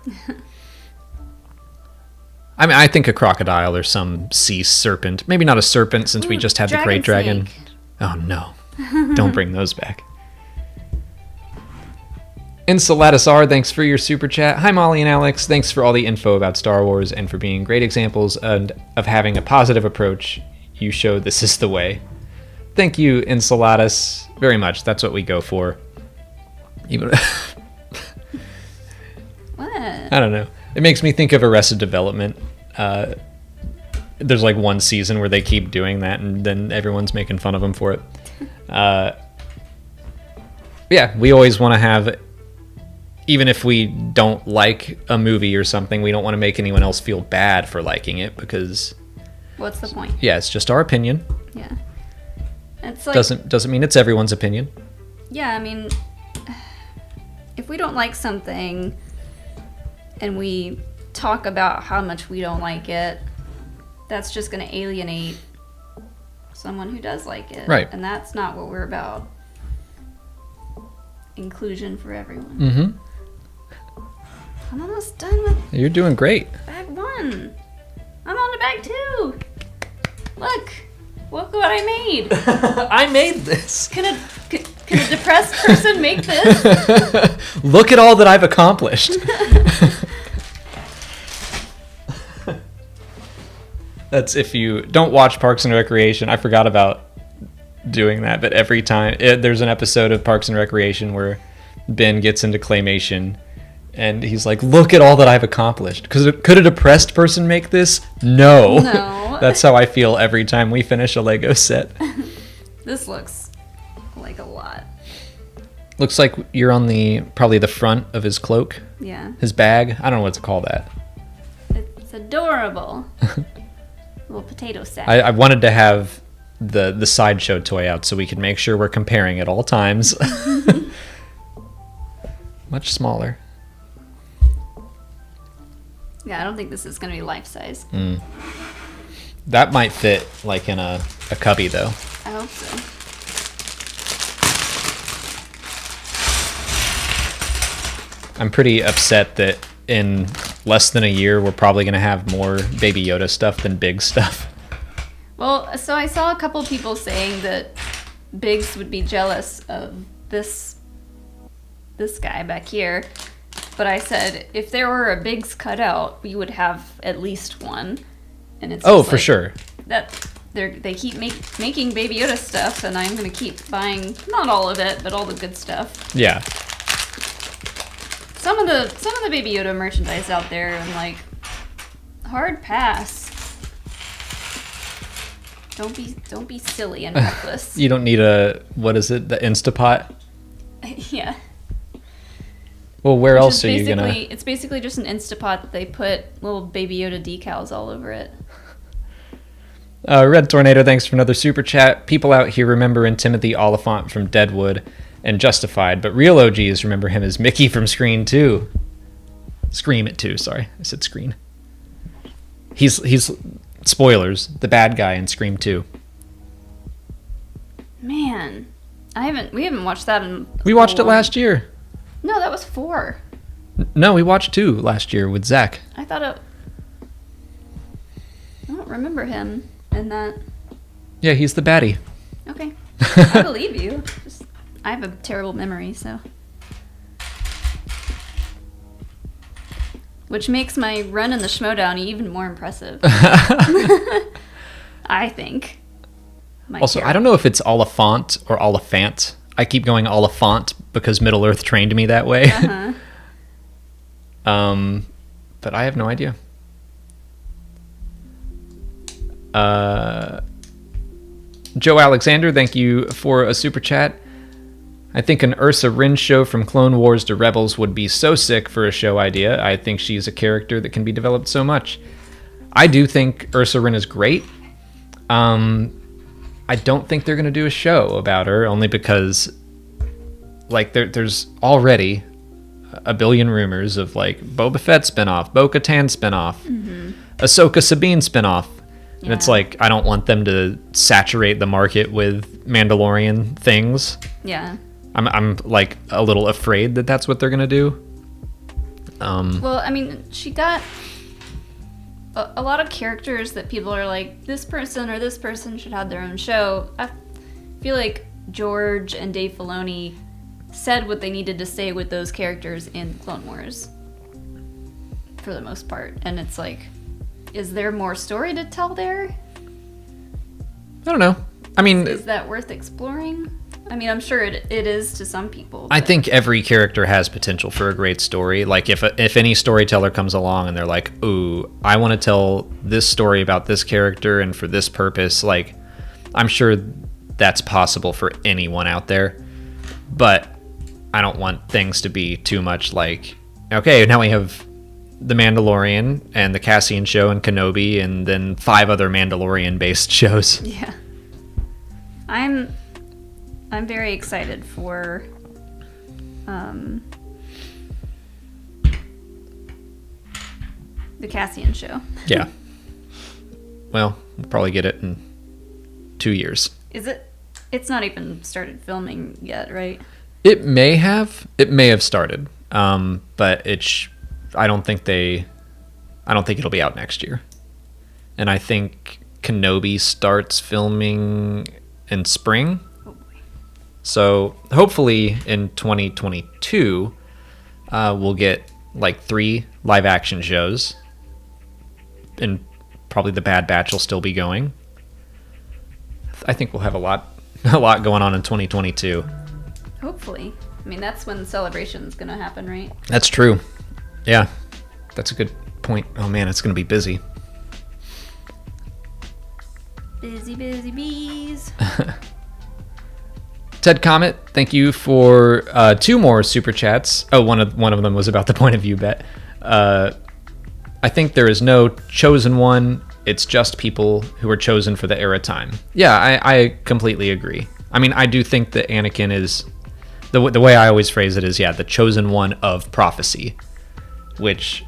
I mean, I think a crocodile or some sea serpent. Maybe not a serpent, since we just had the crate dragon. Snake. Oh no. Don't bring those back. Insulatus R, thanks for your super chat. Hi Molly and Alex, thanks for all the info about Star Wars and for being great examples of having a positive approach. You show this is the way. Thank you, Insulatus, very much. That's what we go for. Even What? I don't know. It makes me think of Arrested Development. There's like one season where they keep doing that, and then everyone's making fun of them for it. Yeah, we always want to have, even if we don't like a movie or something, we don't want to make anyone else feel bad for liking it, because what's the point? yeah, it's just our opinion. Yeah. It's like, Doesn't mean it's everyone's opinion. yeah, I mean, if we don't like something and we talk about how much we don't like it, that's just going to alienate someone who does like it. Right. And that's not what we're about. Inclusion for everyone. Mm-hmm. I'm almost done with You're doing great. bag 1. I'm on to bag 2. Look what I made. I made this. Can a depressed person make this? Look at all that I've accomplished. That's if you don't watch Parks and Recreation. I forgot about doing that, but every time there's an episode of Parks and Recreation where Ben gets into claymation and he's like, look at all that I've accomplished. Because could a depressed person make this? No. No. That's how I feel every time we finish a Lego set. This looks like a lot. Looks like you're on probably the front of his cloak, Yeah. his bag. I don't know what to call that. It's adorable. Little potato sack. I wanted to have the sideshow toy out so we could make sure we're comparing at all times. Much smaller. Yeah, I don't think this is going to be life size. That might fit like in a cubby though. I hope so. I'm pretty upset that in less than a year we're probably going to have more Baby Yoda stuff than Big stuff. Well, so I saw a couple people saying that Biggs would be jealous of this guy back here. But I said, if there were a Biggs cutout, we would have at least one. And it's Oh, just for like sure. that they keep making Baby Yoda stuff, and I'm gonna keep buying not all of it, but all the good stuff. Yeah. Some of the Baby Yoda merchandise out there, and like, hard pass. Don't be silly and reckless. You don't need what is it, the Instapot? Yeah. Well, where Which else is are you gonna? It's basically just an Instapot that they put little Baby Yoda decals all over it. Red Tornado, thanks for another super chat. People out here remember Timothy Oliphant from Deadwood and Justified, but real OGs remember him as Mickey from Scream 2. Scream at 2, sorry. I said Screen. He's spoilers, the bad guy in Scream 2. Man, we haven't watched that in. We watched it last year. No, that was 4. No, we watched 2 last year with Zach. I thought it. I don't remember him in that. Yeah, he's the baddie. Okay, I believe you. I have a terrible memory, so. Which makes my run in the Schmodown even more impressive. I think. Also, I don't know if it's Oliphant or Oliphant. I keep going Oliphant because Middle Earth trained me that way. Uh-huh. But I have no idea. Joe Alexander, thank you for a super chat. I think an Ursa Wren show from Clone Wars to Rebels would be so sick for a show idea. I think she's a character that can be developed so much. I do think Ursa Wren is great. I don't think they're going to do a show about her, only because like there's already a billion rumors of like Boba Fett spinoff, Bo-Katan spinoff, Ahsoka Sabine spinoff. And it's like, I don't want them to saturate the market with Mandalorian things. Yeah. I'm like a little afraid that that's what they're gonna do. Well, I mean, she got a lot of characters that people are like, this person or this person should have their own show. I feel like George and Dave Filoni said what they needed to say with those characters in Clone Wars, for the most part. And it's like, is there more story to tell there? I don't know. I mean, Is that worth exploring? I mean, I'm sure it is to some people. I think every character has potential for a great story. Like if any storyteller comes along and they're like, "Ooh, I want to tell this story about this character and for this purpose," like I'm sure that's possible for anyone out there. But I don't want things to be too much like, okay, now we have The Mandalorian and the Cassian show and Kenobi and then 5 other Mandalorian-based shows. Yeah. I'm very excited for the Cassian show. Yeah. Well, we'll probably get it in 2 years. Is it? It's not even started filming yet, right? It may have. It may have started. But I don't think it'll be out next year. And I think Kenobi starts filming in spring. Oh boy. So hopefully in 2022, we'll get like 3 live action shows. And probably The Bad Batch will still be going. I think we'll have a lot going on in 2022. Hopefully. I mean, that's when the celebration's going to happen, right? That's true. Yeah. That's a good point. Oh man, it's going to be busy. Busy, busy bees. Ted Comet, thank you for 2 more super chats. Oh, one of them was about the point of view bet. I think there is no chosen one. It's just people who are chosen for the era time. Yeah, I completely agree. I mean, I do think that Anakin is the way I always phrase it is, the chosen one of prophecy, which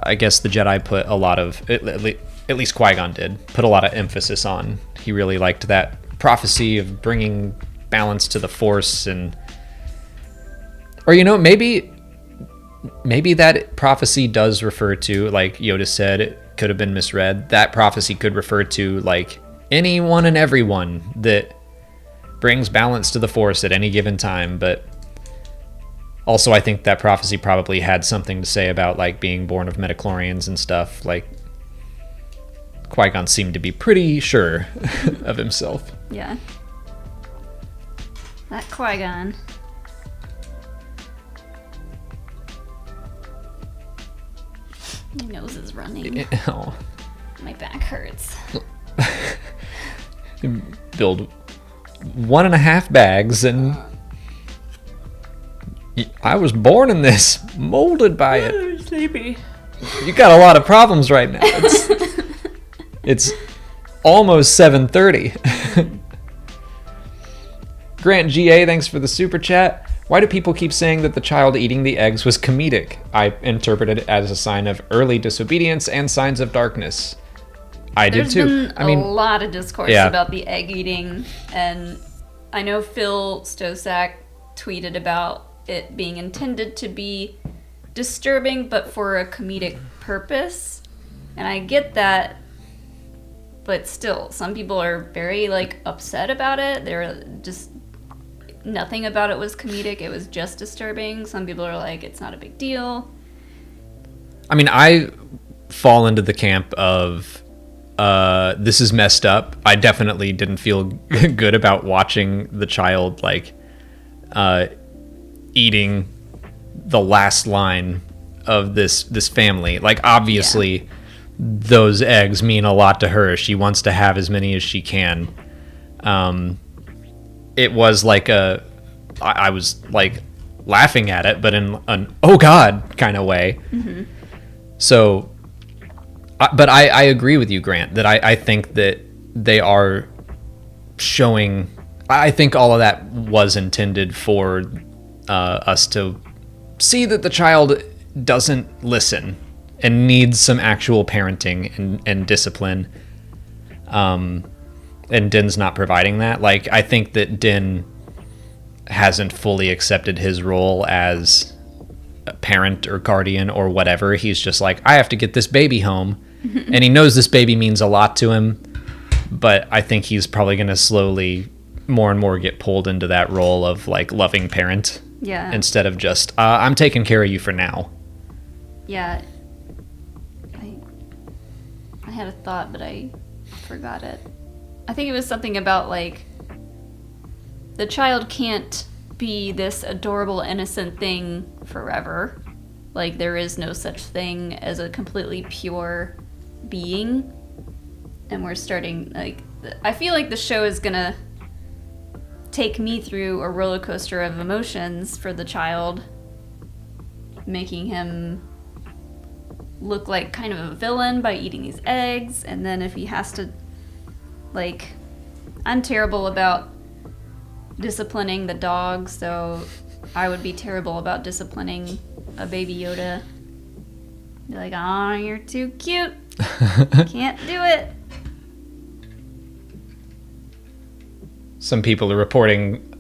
I guess the Jedi put a lot of, at least Qui-Gon did, put a lot of emphasis on. He really liked that prophecy of bringing balance to the Force, or maybe that prophecy does refer to, like Yoda said, it could have been misread. That prophecy could refer to like anyone and everyone that brings balance to the Force at any given time. But also I think that prophecy probably had something to say about like being born of midichlorians and stuff. Like Qui-Gon seemed to be pretty sure of himself. Yeah. That Qui-Gon. My nose is running. Oh. My back hurts. Build 1.5 bags, and I was born in this, molded by it. I'm sleepy. You got a lot of problems right now. It's almost 7:30. Grant GA, thanks for the super chat. Why do people keep saying that the child eating the eggs was comedic? I interpreted it as a sign of early disobedience and signs of darkness. I did too. There's been a lot of discourse about the egg eating, and I know Phil Stosak tweeted about it being intended to be disturbing, but for a comedic purpose. And I get that, but still, some people are very upset about it. They're just nothing about it was comedic. It was just disturbing. Some people are like, it's not a big deal. I mean, I fall into the camp of this is messed up. I definitely didn't feel good about watching the child eating the last line of this family. Like, obviously, those eggs mean a lot to her. She wants to have as many as she can. It was I was laughing at it, but in an oh god kind of way. Mm-hmm. So, but I agree with you, Grant, that I think that they are showing. I think all of that was intended for us to see that the child doesn't listen and needs some actual parenting and discipline. And Din's not providing that. I think that Din hasn't fully accepted his role as a parent or guardian or whatever. He's just like, I have to get this baby home. And he knows this baby means a lot to him. But I think he's probably going to slowly more and more get pulled into that role of loving parent. Yeah. Instead of just, I'm taking care of you for now. Yeah. I had a thought, but I forgot it. I think it was something about the the child can't be this adorable, innocent thing forever. Like, there is no such thing as a completely pure being. And we're starting, like, I feel like the show is gonna take me through a roller coaster of emotions for the child, making him look like kind of a villain by eating these eggs, and then if he has to, like, I'm terrible about disciplining the dog, so I would be terrible about disciplining a baby Yoda. Be like, oh, you're too cute. Can't do it. Some people are reporting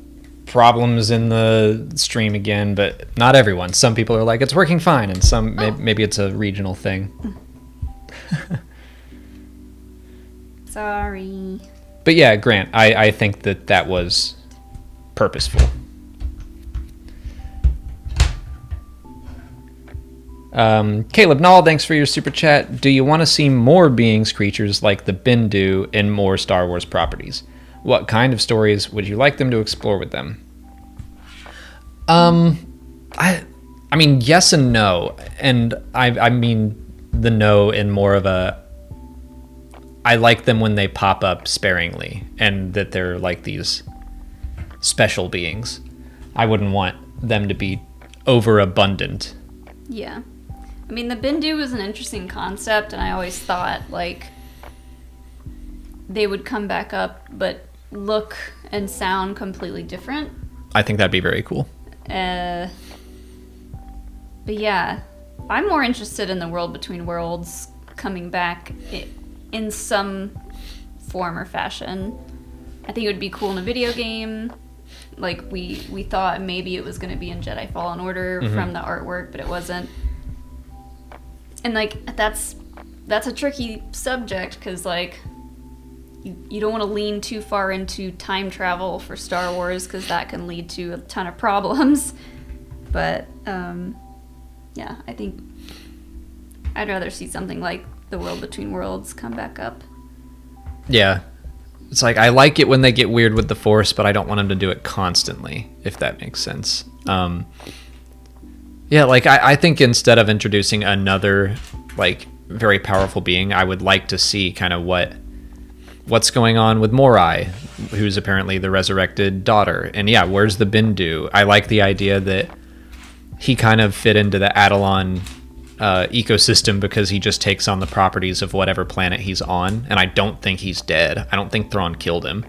problems in the stream again, but not everyone. Some people are like, it's working fine, and some maybe it's a regional thing. Sorry. But yeah, Grant, I think that was purposeful. Caleb Nall, thanks for your super chat. Do you want to see more beings, creatures like the Bindu in more Star Wars properties? What kind of stories would you like them to explore with them? I mean, yes and no. And I mean the no in more of a, I like them when they pop up sparingly and that they're like these special beings. I wouldn't want them to be overabundant. Yeah. I mean, the Bindu was an interesting concept, and I always thought, like, they would come back up, but look and sound completely different. I think that'd be very cool. But yeah, I'm more interested in the World Between Worlds coming back in some form or fashion. I think it would be cool in a video game. Like, we thought maybe it was going to be in Jedi Fallen Order from the artwork, but it wasn't. And, like, that's a tricky subject, because, like, you don't want to lean too far into time travel for Star Wars, because that can lead to a ton of problems. But, yeah, I think I'd rather see something like the World Between Worlds come back up. Yeah. It's like, I like it when they get weird with the Force, but I don't want them to do it constantly, if that makes sense. Yeah, like, I think instead of introducing another, like, very powerful being, I would like to see kind of what's going on with Morai, who's apparently the resurrected daughter. And yeah, where's the Bindu? I like the idea that he kind of fit into the Adelon ecosystem because he just takes on the properties of whatever planet he's on. And I don't think he's dead. I don't think Thrawn killed him.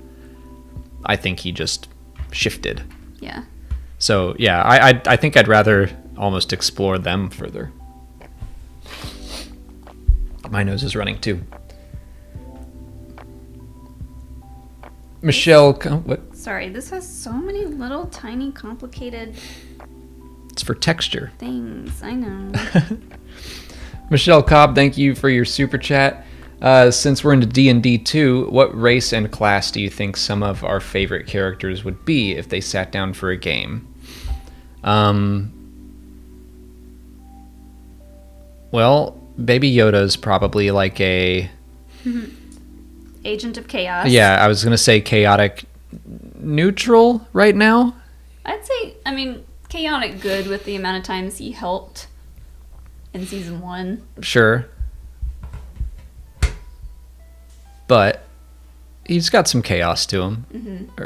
I think he just shifted. Yeah. So yeah, I think I'd rather almost explore them further. My nose is running too. Michelle, what? Sorry, this has so many little tiny complicated It's for texture. things. I know. Michelle Cobb, thank you for your super chat. Since we're into D&D 2, what race and class do you think some of our favorite characters would be if they sat down for a game? Well, Baby Yoda's probably like a... Agent of Chaos. Yeah, I was going to say chaotic neutral right now. I'd say, I mean, chaotic good with the amount of times he helped in season 1. Sure. But he's got some chaos to him. Mm-hmm.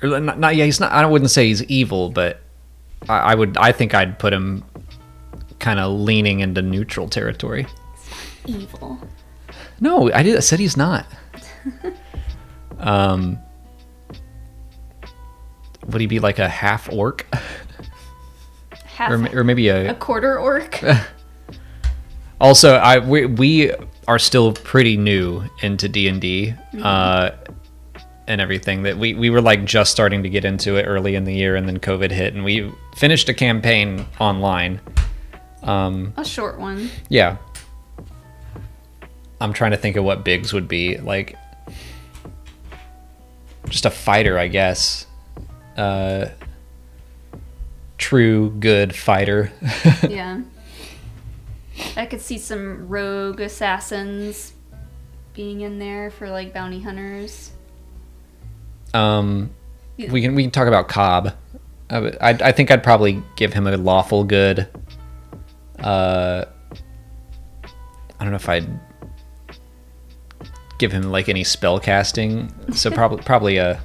Or not, yeah, he's not, I wouldn't say he's evil, but I think I'd put him kind of leaning into neutral territory. Evil. No, I said he's not. Would he be like a half orc? Or maybe a quarter orc? Also, we are still pretty new into D&D and everything. That we were like just starting to get into it early in the year, and then COVID hit, and we finished a campaign online. A short one. Yeah. I'm trying to think of what Biggs would be. Like, just a fighter, I guess. True, good fighter. Yeah. I could see some rogue assassins being in there for, like, bounty hunters. We can talk about Cobb. I think I'd probably give him a lawful good. I don't know if I'd give him like any spell casting. So probably a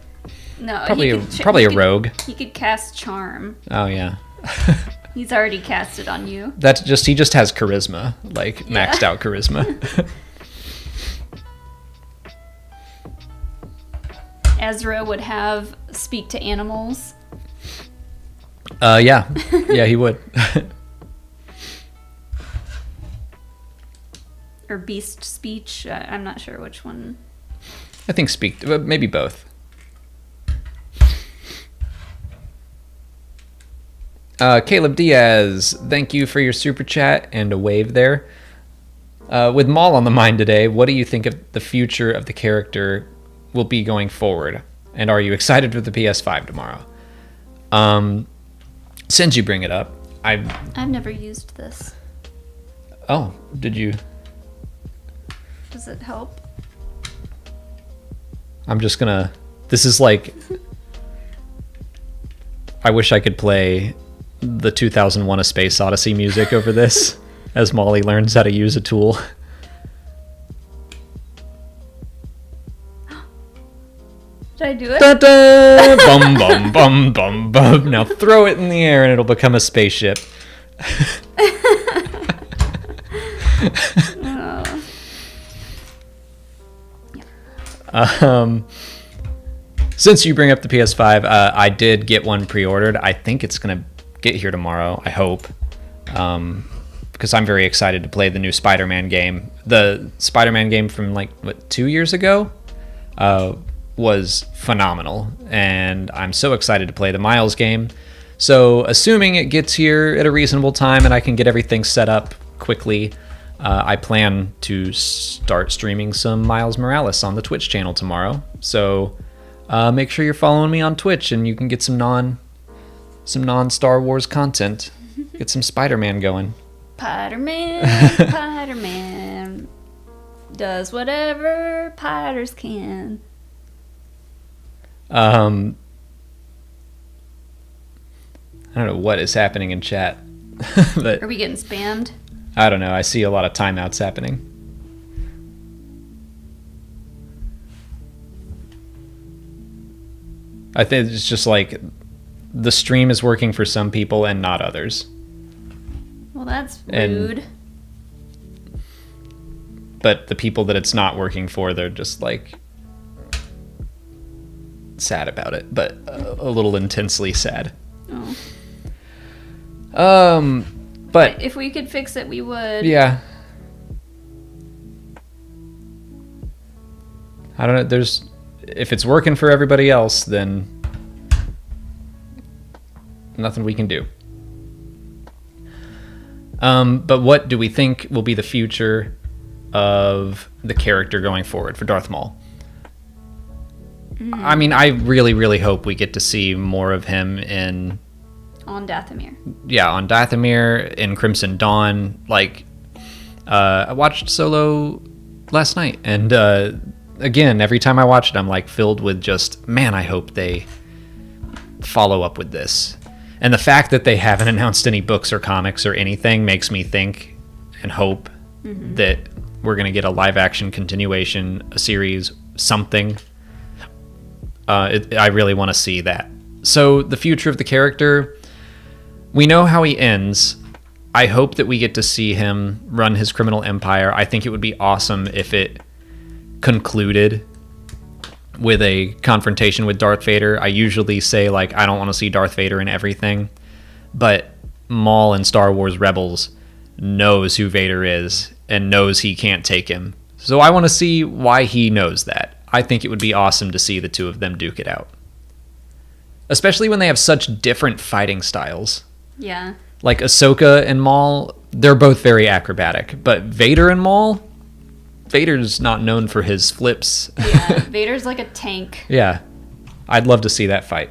rogue. He could cast charm. Oh yeah. He's already cast it on you. He just has charisma, like maxed out charisma. Ezra would have speak to animals. Yeah, he would. Or beast speech. I'm not sure which one. I think maybe both. Caleb Diaz, thank you for your super chat and a wave there. With Maul on the mind today, what do you think of the future of the character will be going forward? And are you excited for the PS5 tomorrow? Since you bring it up, I've never used this. Oh, did you? Does it help? I'm just gonna... This is like... I wish I could play the 2001 A Space Odyssey music over this as Mollie learns how to use a tool. Should I do it? Da-da! Bum, bum, bum, bum, bum. Now throw it in the air and it'll become a spaceship. Since you bring up the PS5, I did get one pre-ordered. I think it's going to get here tomorrow, I hope. Because I'm very excited to play the new Spider-Man game. The Spider-Man game from 2 years ago was phenomenal. And I'm so excited to play the Miles game. So assuming it gets here at a reasonable time and I can get everything set up quickly, I plan to start streaming some Miles Morales on the Twitch channel tomorrow. So make sure you're following me on Twitch and you can get some non-Star Wars content. Get some Spider-Man going. Spider-Man does whatever Spiders can. I don't know what is happening in chat. But are we getting spammed? I don't know. I see a lot of timeouts happening. I think it's just like the stream is working for some people and not others. Well, that's rude. But the people that it's not working for, they're just like sad about it, but a little intensely sad. Oh. But if we could fix it, we would. Yeah. I don't know. If it's working for everybody else, then nothing we can do. But what do we think will be the future of the character going forward for Darth Maul? I mean, I really, really hope we get to see more of him on Dathomir. Yeah, on Dathomir, in Crimson Dawn. I watched Solo last night, and again, every time I watch it, I'm filled with just, man, I hope they follow up with this. And the fact that they haven't announced any books or comics or anything makes me think and hope that we're going to get a live-action continuation, a series, something. I really want to see that. So the future of the character, we know how he ends. I hope that we get to see him run his criminal empire. I think it would be awesome if it concluded with a confrontation with Darth Vader. I usually say, I don't want to see Darth Vader in everything. But Maul in Star Wars Rebels knows who Vader is and knows he can't take him. So I want to see why he knows that. I think it would be awesome to see the two of them duke it out. Especially when they have such different fighting styles. Yeah. Like Ahsoka and Maul, they're both very acrobatic. But Vader and Maul, Vader's not known for his flips. Yeah, Vader's like a tank. Yeah. I'd love to see that fight.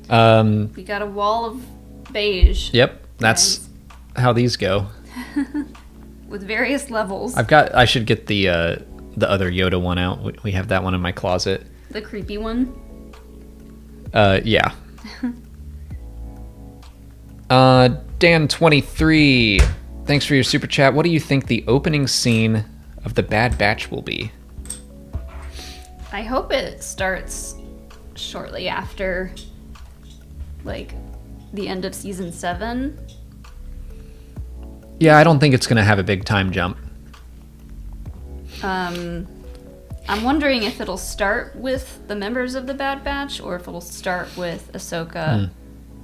We got a wall of beige. Yep, that's how these go. with various levels. I should get the other Yoda one out. We have that one in my closet. The creepy one? Yeah. Dan23, thanks for your super chat. What do you think the opening scene of The Bad Batch will be? I hope it starts shortly after, like, the end of season 7. Yeah, I don't think it's going to have a big time jump. I'm wondering if it'll start with the members of the Bad Batch, or if it'll start with Ahsoka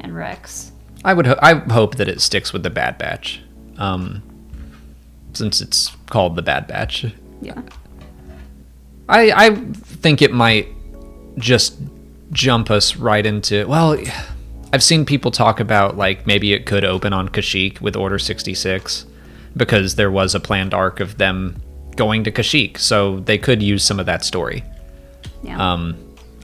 and Rex. I hope that it sticks with the Bad Batch, since it's called the Bad Batch. Yeah. I think it might just jump us right into... Well, I've seen people talk about, like, maybe it could open on Kashyyyk with Order 66, because there was a planned arc of them going to Kashyyyk, so they could use some of that story. Yeah.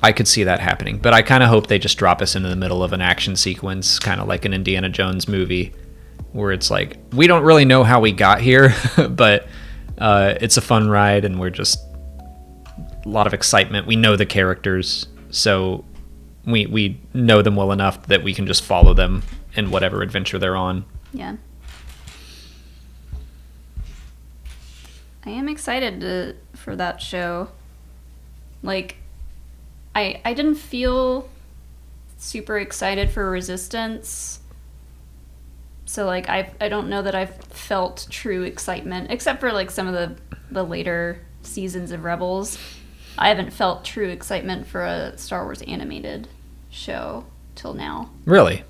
I could see that happening, but I kind of hope they just drop us into the middle of an action sequence, kind of like an Indiana Jones movie, where it's like, we don't really know how we got here, but it's a fun ride, and we're just a lot of excitement. We know the characters, so we know them well enough that we can just follow them in whatever adventure they're on. Yeah. I am excited for that show. Like, I didn't feel super excited for Resistance. So, like, I don't know that I've felt true excitement, except for, like, some of the later seasons of Rebels. I haven't felt true excitement for a Star Wars animated show till now. Really?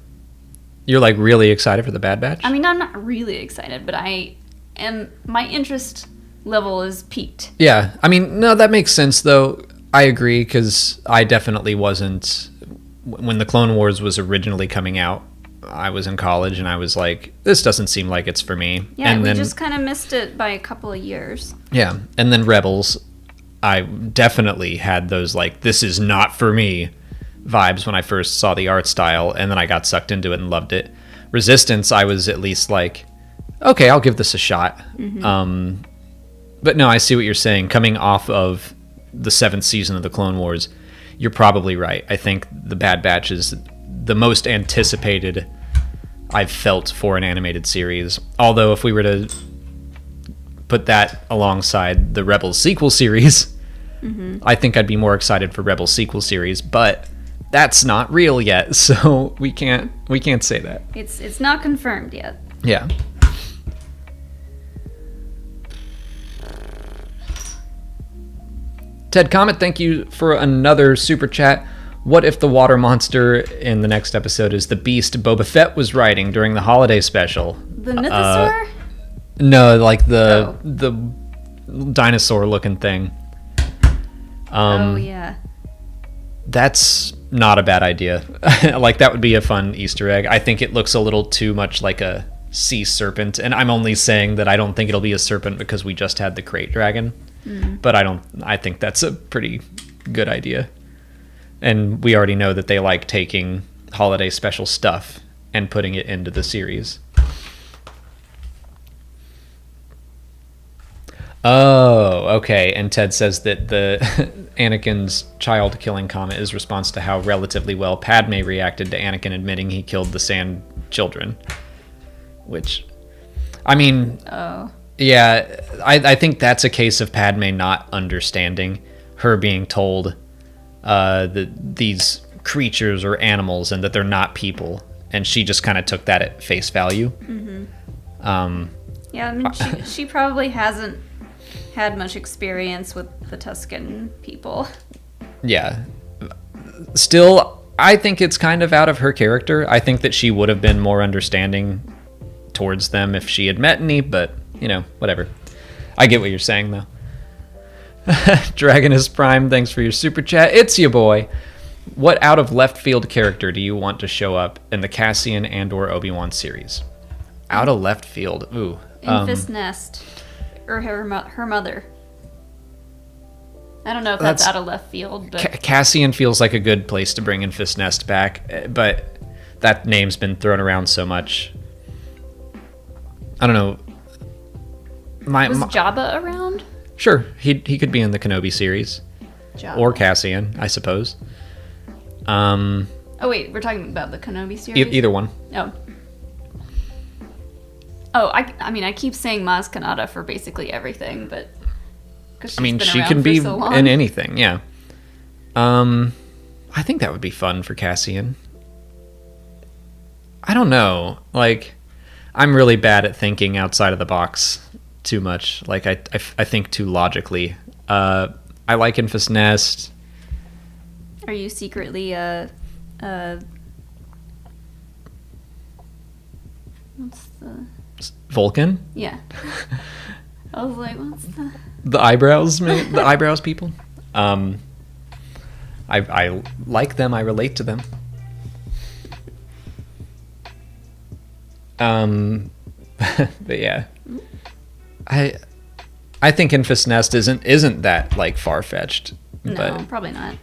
You're, like, really excited for the Bad Batch? I mean, I'm not really excited, but my interest level is peaked. Yeah. I mean, no, that makes sense, though. I agree, because I definitely wasn't... When the Clone Wars was originally coming out, I was in college, and I was like, this doesn't seem like it's for me. Yeah, and we then, just kind of missed it by a couple of years. Yeah, and then Rebels, I definitely had those, like, this is not for me vibes when I first saw the art style, and then I got sucked into it and loved it. Resistance, I was at least like, okay, I'll give this a shot. Mm-hmm. But no, I see what you're saying. Coming off of the 7th season of the Clone Wars, you're probably right. I think the Bad Batch is the most anticipated I've felt for an animated series. Although if we were to put that alongside the Rebels sequel series, I think I'd be more excited for Rebels sequel series, but that's not real yet, so we can't say that. It's not confirmed yet. Yeah. Ted Comet, thank you for another super chat. What if the water monster in the next episode is the beast Boba Fett was riding during the holiday special? The mythosaur? No, like the dinosaur-looking thing. Oh, yeah. That's not a bad idea. Like, that would be a fun Easter egg. I think it looks a little too much like a sea serpent, and I'm only saying that I don't think it'll be a serpent because we just had the crate dragon. But I think that's a pretty good idea. And we already know that they like taking holiday special stuff and putting it into the series. Oh, okay. And Ted says that the Anakin's child-killing comment is response to how relatively well Padme reacted to Anakin admitting he killed the Sand Children. Which, I mean... Oh. Yeah, I think that's a case of Padme not understanding, her being told that these creatures are animals and that they're not people, and she just kind of took that at face value. Yeah, I mean, she probably hasn't had much experience with the Tusken people. Yeah. Still, I think it's kind of out of her character. I think that she would have been more understanding towards them if she had met any, but... You know, whatever. I get what you're saying, though. Dragonus Prime, thanks for your super chat. It's your boy. What out of left field character do you want to show up in the Cassian and/or Obi-Wan series? Out of left field. Ooh. Enfys Nest, or her mother. I don't know if that's out of left field, but Cassian feels like a good place to bring Enfys Nest back, but that name's been thrown around so much. I don't know. Was Jabba around? Sure, he could be in the Kenobi series. Jabba. Or Cassian, I suppose. Oh wait, we're talking about the Kenobi series? Either one. Oh, I mean, I keep saying Maz Kanata for basically everything, but... I mean, she can be in anything, yeah. I think that would be fun for Cassian. I don't know. Like, I'm really bad at thinking outside of the box too much. Like, I think too logically. I like Infus Nest. Are you secretly, what's the... Vulcan? Yeah. I was like, what's the eyebrows? The eyebrows people? I like them. I relate to them. But yeah, I think Infus Nest isn't that like far fetched. No, probably not.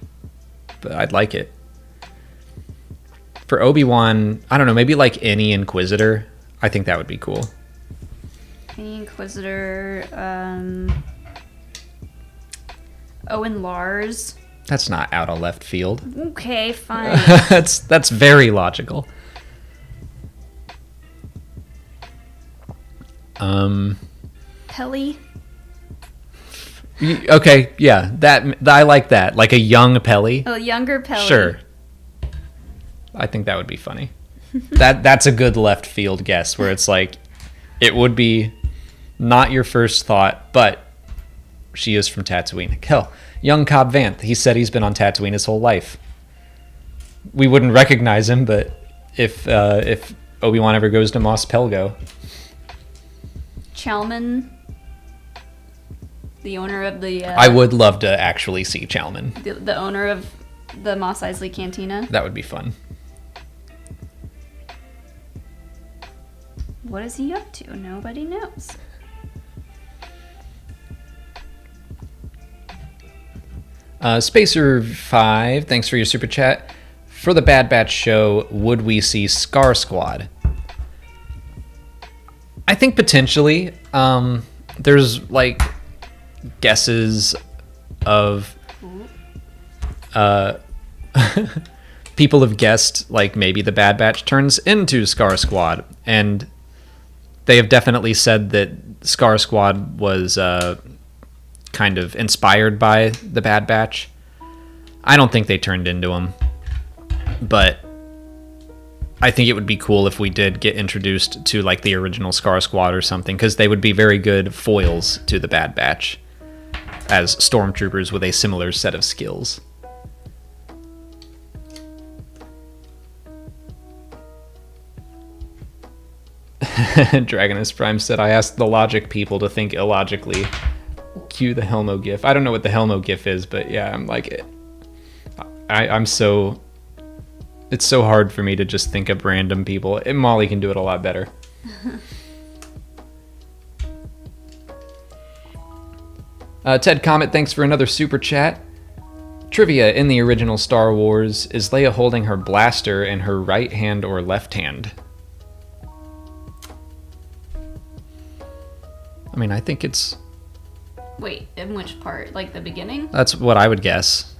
But I'd like it. For Obi-Wan, I don't know, maybe like any Inquisitor. I think that would be cool. Any Inquisitor, Owen Lars. That's not out of left field. Okay, fine. that's very logical. Pelly. Okay, yeah, that I like that. Like a young Pelly. A younger Pelly. Sure. I think that would be funny. That's a good left field guess where it's like it would be not your first thought, but she is from Tatooine. Hell, young Cobb Vanth. He said he's been on Tatooine his whole life. We wouldn't recognize him, but if Obi-Wan ever goes to Mos Pelgo. Chalman, the owner of the... I would love to actually see Chalman. The owner of the Mos Eisley Cantina. That would be fun. What is he up to? Nobody knows. Spacer5, thanks for your super chat. For the Bad Batch show, would we see Scar Squad? I think potentially. There's like guesses of people have guessed like maybe the Bad Batch turns into Scar Squad, and they have definitely said that Scar Squad was kind of inspired by the Bad Batch. I don't think they turned into him, but I think it would be cool if we did get introduced to like the original Scar Squad or something, because they would be very good foils to the Bad Batch as stormtroopers with a similar set of skills. Dragonus Prime said, I asked the logic people to think illogically. Cue the Helmo gif. I don't know what the Helmo gif is, but yeah, I'm like, I'm so... It's so hard for me to just think of random people. And Mollie can do it a lot better. Ted Comet, thanks for another super chat. Trivia: in the original Star Wars, is Leia holding her blaster in her right hand or left hand? I mean, I think it's... Wait, in which part? Like the beginning? That's what I would guess.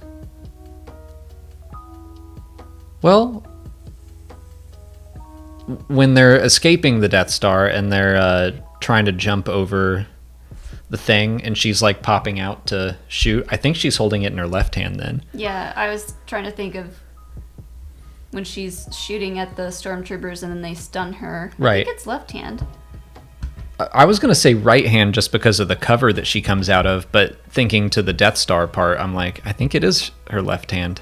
Well, when they're escaping the Death Star and they're trying to jump over the thing and she's like popping out to shoot, I think she's holding it in her left hand then. Yeah, I was trying to think of when she's shooting at the stormtroopers and then they stun her. Right. I think it's left hand. I was going to say right hand just because of the cover that she comes out of, but thinking to the Death Star part, I'm like, I think it is her left hand.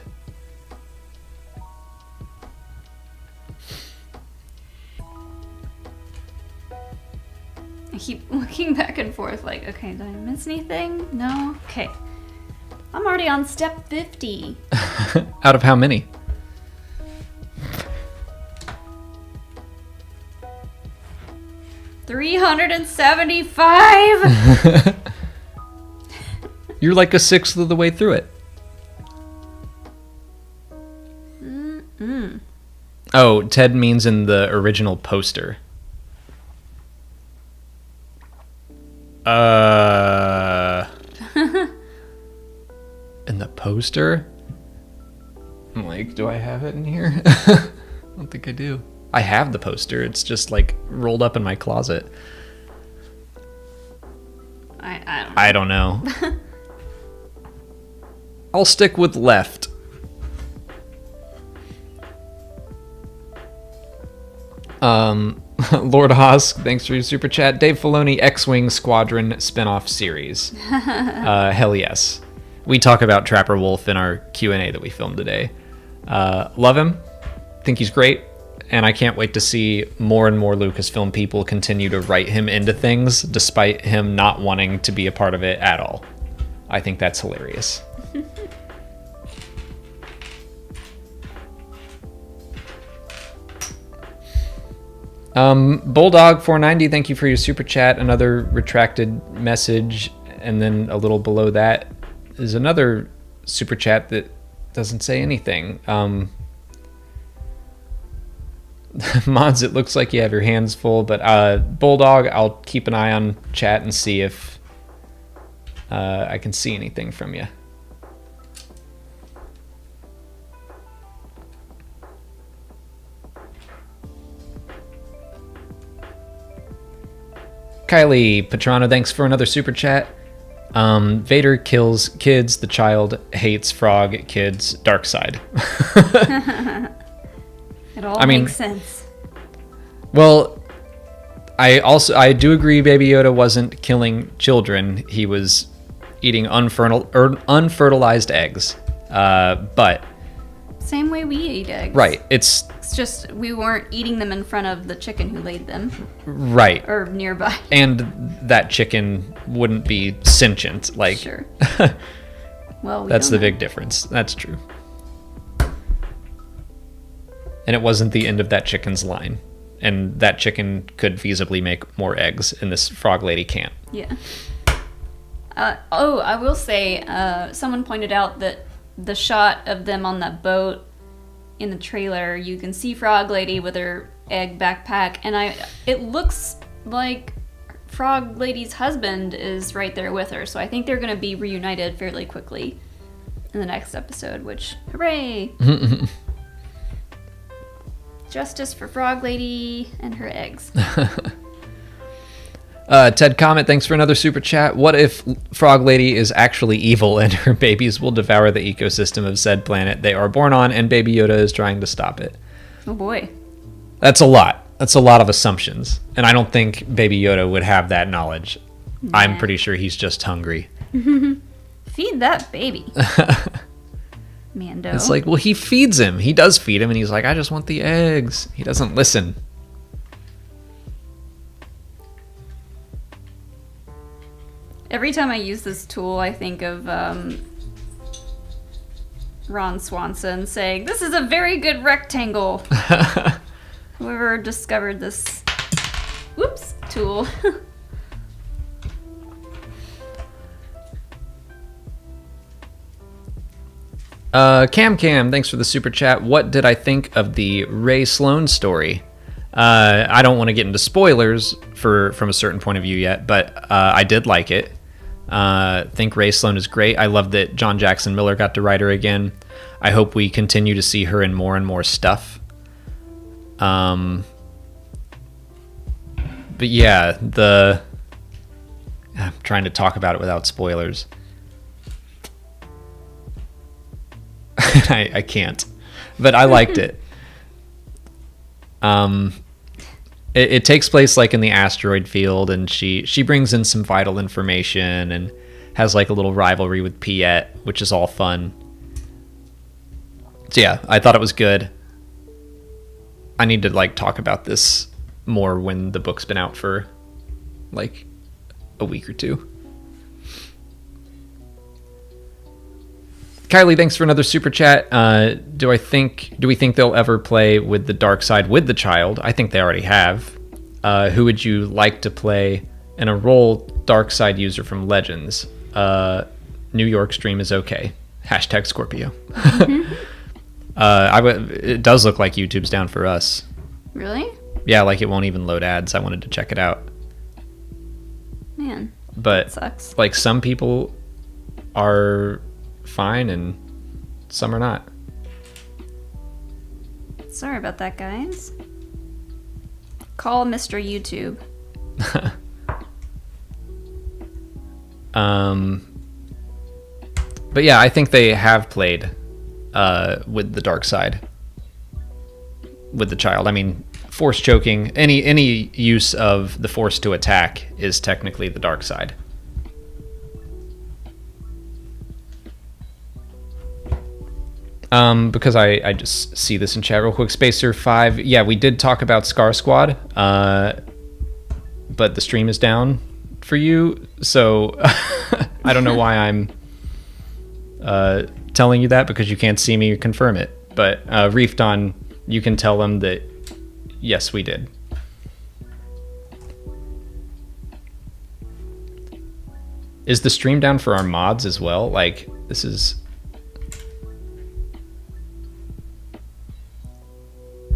I keep looking back and forth like, okay, did I miss anything? No? Okay. I'm already on step 50. Out of how many? $375. You're like a sixth of the way through it. Oh, Ted means in the original poster. In the poster? I'm like, do I have it in here? I don't think I do. I have the poster. It's just like rolled up in my closet. I don't know. I'll stick with left. Lord Hosk, thanks for your super chat. Dave Filoni, X-Wing Squadron spin-off series. Hell yes. We talk about Trapper Wolf in our Q&A that we filmed today. Love him. Think he's great. And I can't wait to see more and more Lucasfilm people continue to write him into things despite him not wanting to be a part of it at all. I think that's hilarious. Bulldog490, thank you for your super chat. Another retracted message, and then a little below that is another super chat that doesn't say anything. Mods, it looks like you have your hands full, but Bulldog, I'll keep an eye on chat and see if I can see anything from you. Kylie Petrano, thanks for another super chat. Vader kills kids, the child hates frog kids, dark side. It all makes sense. Well, I do agree Baby Yoda wasn't killing children. He was eating unfertilized eggs. But same way we eat eggs. Right. It's just we weren't eating them in front of the chicken who laid them. Right. Or nearby. And that chicken wouldn't be sentient. Like, sure. Well, that's the big difference. That's true. And it wasn't the end of that chicken's line. And that chicken could feasibly make more eggs, and this frog lady can't. Yeah. I will say, someone pointed out that the shot of them on that boat in the trailer, you can see Frog Lady with her egg backpack, and it looks like Frog Lady's husband is right there with her, so I think they're going to be reunited fairly quickly in the next episode, which, hooray! Justice for Frog Lady and her eggs. Ted Comet, thanks for another super chat. What if Frog Lady is actually evil and her babies will devour the ecosystem of said planet they are born on, and Baby Yoda is trying to stop it? Oh boy. That's a lot. That's a lot of assumptions. And I don't think Baby Yoda would have that knowledge. Nah. I'm pretty sure he's just hungry. Feed that baby. Mando. It's like, well, he feeds him. He does feed him, and he's like, I just want the eggs. He doesn't listen. Every time I use this tool, I think of Ron Swanson saying, "This is a very good rectangle." Whoever discovered this, tool. Cam, thanks for the super chat. What did I think of the Ray Sloan story? I don't want to get into spoilers from a certain point of view yet, but I did like it. Think Ray Sloan is great. I love that John Jackson Miller got to write her again. I hope we continue to see her in more and more stuff. But yeah, I'm trying to talk about it without spoilers. I can't, but I liked it. It takes place like in the asteroid field, and she brings in some vital information and has like a little rivalry with Piet, which is all fun. So yeah, I thought it was good. I need to like talk about this more when the book's been out for like a week or two. Kylie, thanks for another super chat. Do we think they'll ever play with the dark side with the child? I think they already have. Who would you like to play in a role dark side user from Legends? New York stream is okay. # Scorpio. It does look like YouTube's down for us. Really? Yeah, like it won't even load ads. I wanted to check it out. Man. But sucks. like some people are fine and some are not. Sorry about that, guys. Call Mr. YouTube. But yeah, I think they have played with the dark side with the child. I mean, force choking, any use of the force to attack is technically the dark side. Because I just see this in chat real quick. Spacer 5, yeah, we did talk about Scar Squad, but the stream is down for you, so I don't know why I'm telling you that, because you can't see me confirm it. But Reefed On, you can tell them that yes, we did. Is the stream down for our mods as well? Like, this is...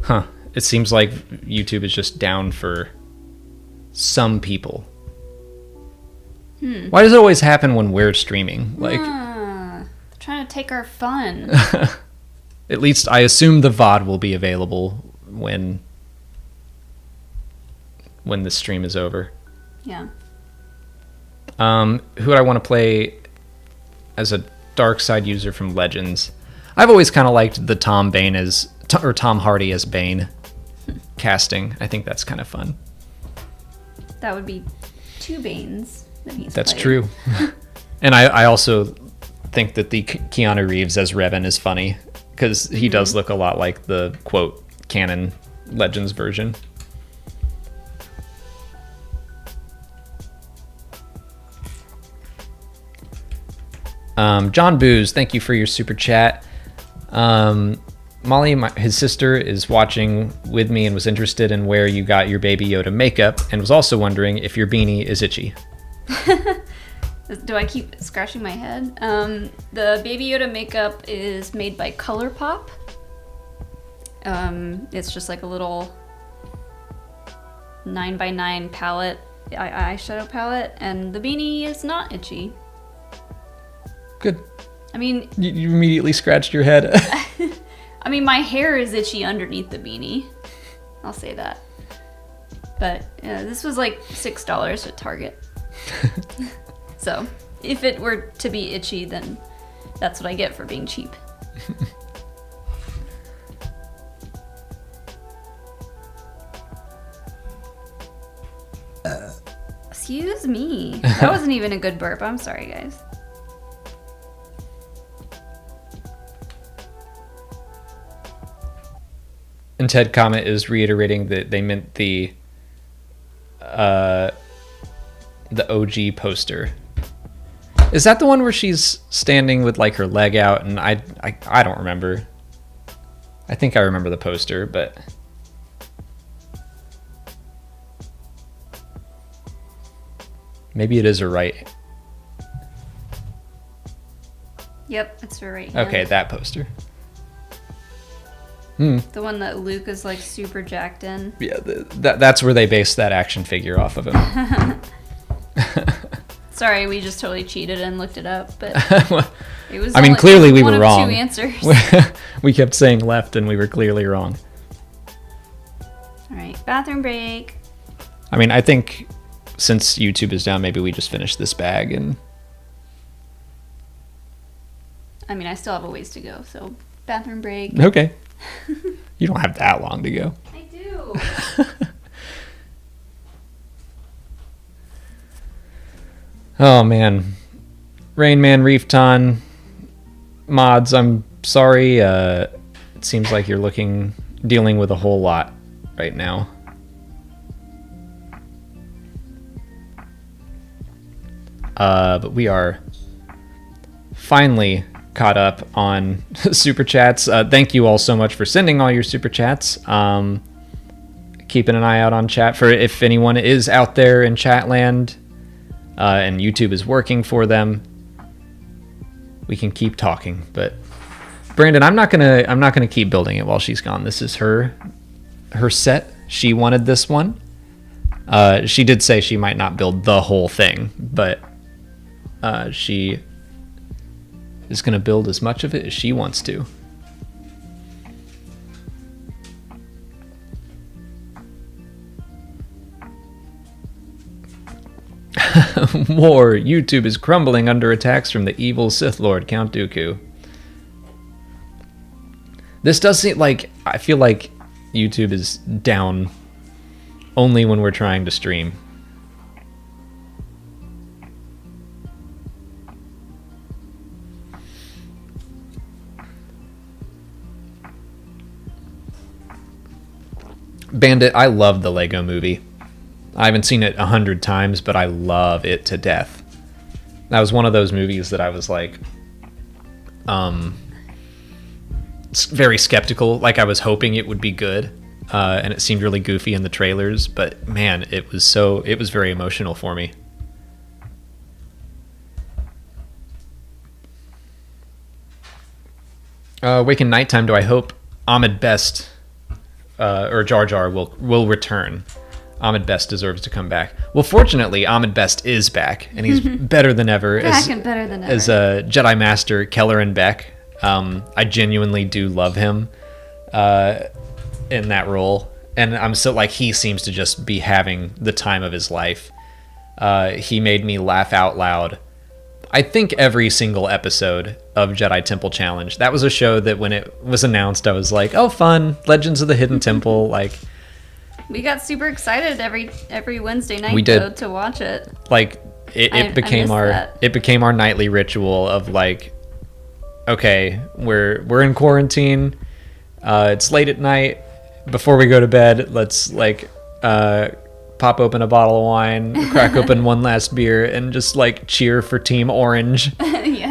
Huh. It seems like YouTube is just down for some people. Why does it always happen when we're streaming? Like, trying to take our fun. At least I assume the VOD will be available when the stream is over. Yeah. Who would I want to play as a dark side user from Legends? I've always kind of liked the Tom Hardy as Bane casting. I think that's kind of fun. That would be 2 Banes that he's That's played. true. And I also think that the Keanu Reeves as Revan is funny, because he does look a lot like the, quote, canon Legends version. John Booze, thank you for your super chat. Mollie, his sister, is watching with me and was interested in where you got your Baby Yoda makeup, and was also wondering if your beanie is itchy. Do I keep scratching my head? The Baby Yoda makeup is made by ColourPop. It's just like a little 9x9 palette, eyeshadow palette, and the beanie is not itchy. Good. I mean... You immediately scratched your head. I mean, my hair is itchy underneath the beanie. I'll say that. But this was like $6 at Target. So, if it were to be itchy, then that's what I get for being cheap. Excuse me. That wasn't even a good burp. I'm sorry, guys. And Ted Comet is reiterating that they meant the OG poster. Is that the one where she's standing with like her leg out? And I don't remember. I think I remember the poster, but maybe it is her right. Yep, it's her right Okay, hand. that poster. The one that Luke is like super jacked in. Yeah, that's where they based that action figure off of him. Sorry, we just totally cheated and looked it up, but it was. I mean, clearly we one were of wrong. 2 answers. We kept saying left, and we were clearly wrong. All right, bathroom break. I mean, I think since YouTube is down, maybe we just finish this bag and. I mean, I still have a ways to go, so bathroom break. Okay. You don't have that long to go. I do. Oh man, Rain Man, Reefton, mods. I'm sorry. It seems like you're dealing with a whole lot right now. But we are finally caught up on super chats. Thank you all so much for sending all your super chats. Keeping an eye out on chat for if anyone is out there in chat land and YouTube is working for them. We can keep talking, but Brandon, I'm not gonna keep building it while she's gone. This is her set. She wanted this one. She did say she might not build the whole thing, but she is going to build as much of it as she wants to. War. YouTube is crumbling under attacks from the evil Sith Lord, Count Dooku. This does seem like... I feel like YouTube is down only when we're trying to stream. Bandit, I love the Lego Movie. I haven't seen it 100 times, but I love it to death. That was one of those movies that I was like, very skeptical. Like I was hoping it would be good, and it seemed really goofy in the trailers. But man, it was very emotional for me. Waking Nighttime. Do I hope Ahmed Best or Jar Jar will return? Ahmed Best deserves to come back. Well, fortunately, Ahmed Best is back, and he's better than ever. As Jedi Master Kelleran Beck. I genuinely do love him in that role, and I'm so like he seems to just be having the time of his life. He made me laugh out loud. I think every single episode of Jedi Temple Challenge. That was a show that when it was announced, I was like, "Oh, fun! Legends of the Hidden Temple!" Like. We got super excited every Wednesday night to watch it. Like it became our nightly ritual of like, okay, we're in quarantine. It's late at night. Before we go to bed, let's like pop open a bottle of wine, crack open one last beer, and just like cheer for Team Orange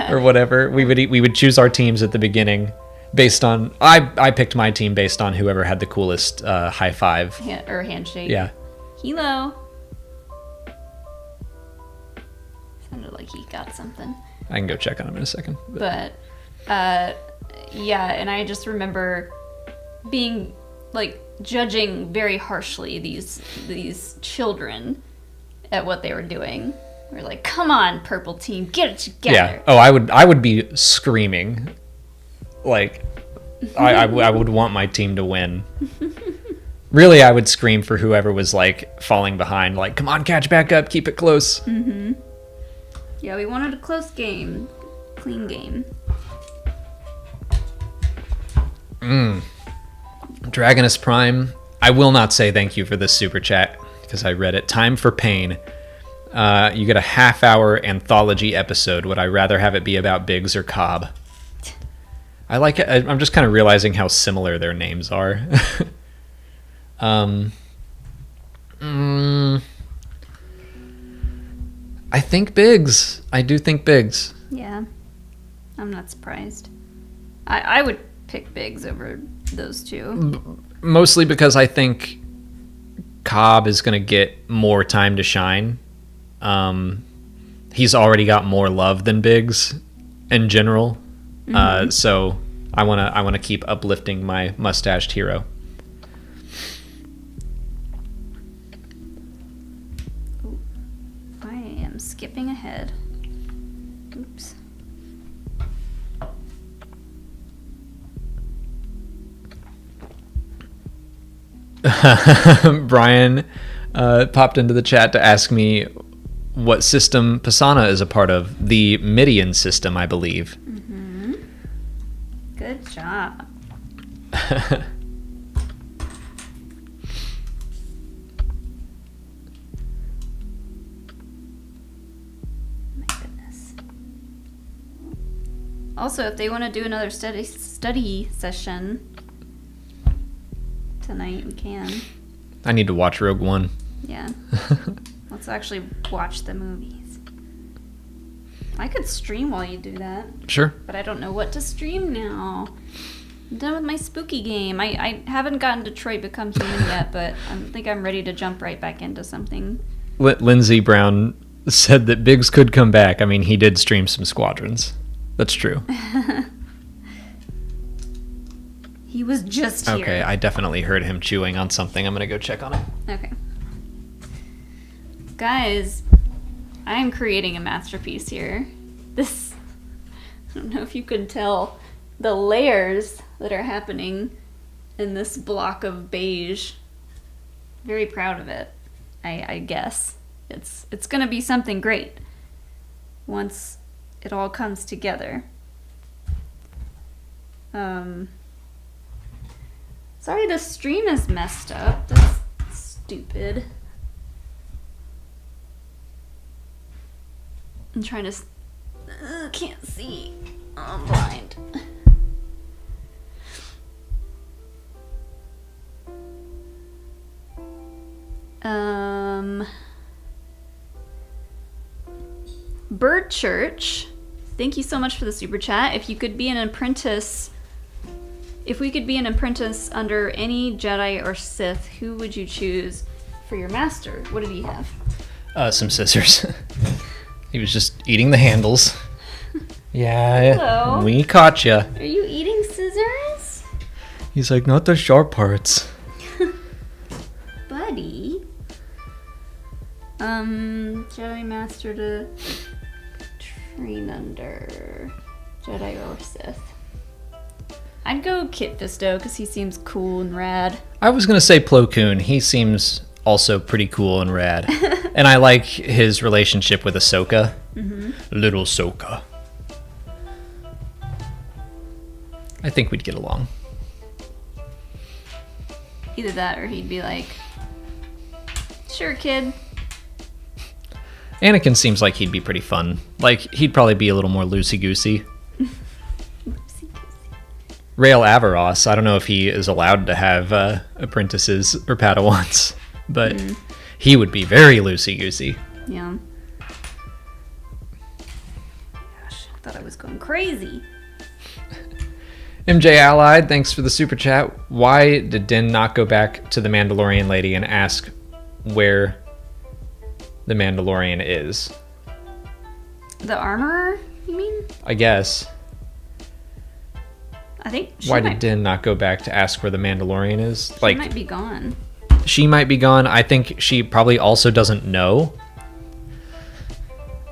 or whatever. We would choose our teams at the beginning. Based on, I picked my team based on whoever had the coolest high five. Or handshake. Yeah. Hilo. Sounded like he got something. I can go check on him in a second. But yeah, and I just remember being, like, judging very harshly these children at what they were doing. We're like, come on, purple team, get it together. Yeah. Oh, I would be screaming. Like, I would want my team to win. Really, I would scream for whoever was, like, falling behind. Like, come on, catch back up, keep it close. Mm-hmm. Yeah, we wanted a close game. Clean game. Dragonus Prime. I will not say thank you for this super chat, because I read it. Time for Pain. You get a half-hour anthology episode. Would I rather have it be about Biggs or Cobb? I like it. I'm just kind of realizing how similar their names are. I think Biggs. I do think Biggs. Yeah. I'm not surprised. I would pick Biggs over those two. Mostly because I think Cobb is going to get more time to shine. He's already got more love than Biggs in general. Mm-hmm. So I want to keep uplifting my mustached hero. Ooh, I am skipping ahead. Oops. Brian popped into the chat to ask me what system Pisana is a part of. The Midian system, I believe. Mm-hmm. Good job. My goodness. Also, if they want to do another study session tonight, we can. I need to watch Rogue One. Yeah. Let's actually watch the movies. I could stream while you do that. Sure. But I don't know what to stream now. I'm done with my spooky game. I haven't gotten Detroit Become Human yet, but I think I'm ready to jump right back into something. Lindsey Brown said that Biggs could come back. I mean, he did stream some Squadrons. That's true. He was just here. Okay, I definitely heard him chewing on something. I'm going to go check on him. Okay. Guys, I am creating a masterpiece here. This, I don't know if you can tell the layers that are happening in this block of beige. Very proud of it, I guess. It's gonna be something great once it all comes together. Sorry the stream is messed up. That's stupid. I'm trying to... can't see. Oh, I'm blind. Bird Church, thank you so much for the super chat. If you could be an apprentice... If we could be an apprentice under any Jedi or Sith, who would you choose for your master? What did he have? Some scissors. He was just eating the handles. Yeah, hello. We caught ya. Are you eating scissors? He's like, not the sharp parts. Buddy. Jedi Master to train under Jedi or Sith. I'd go Kit Fisto because he seems cool and rad. I was gonna say Plo Koon. He seems also pretty cool and rad. And I like his relationship with Ahsoka. Mm-hmm. Little Ahsoka. I think we'd get along. Either that or he'd be like, sure, kid. Anakin seems like he'd be pretty fun. Like, he'd probably be a little more loosey-goosey. Rael Averross, I don't know if he is allowed to have apprentices or Padawans, but he would be very loosey-goosey. Yeah. Gosh, I thought I was going crazy. MJ Allied, thanks for the super chat. Why did Din not go back to the Mandalorian lady and ask where the Mandalorian is? The armorer, you mean? I guess. I think Why did Din not go back to ask where the Mandalorian is? She might be gone. She might be gone. I think she probably also doesn't know.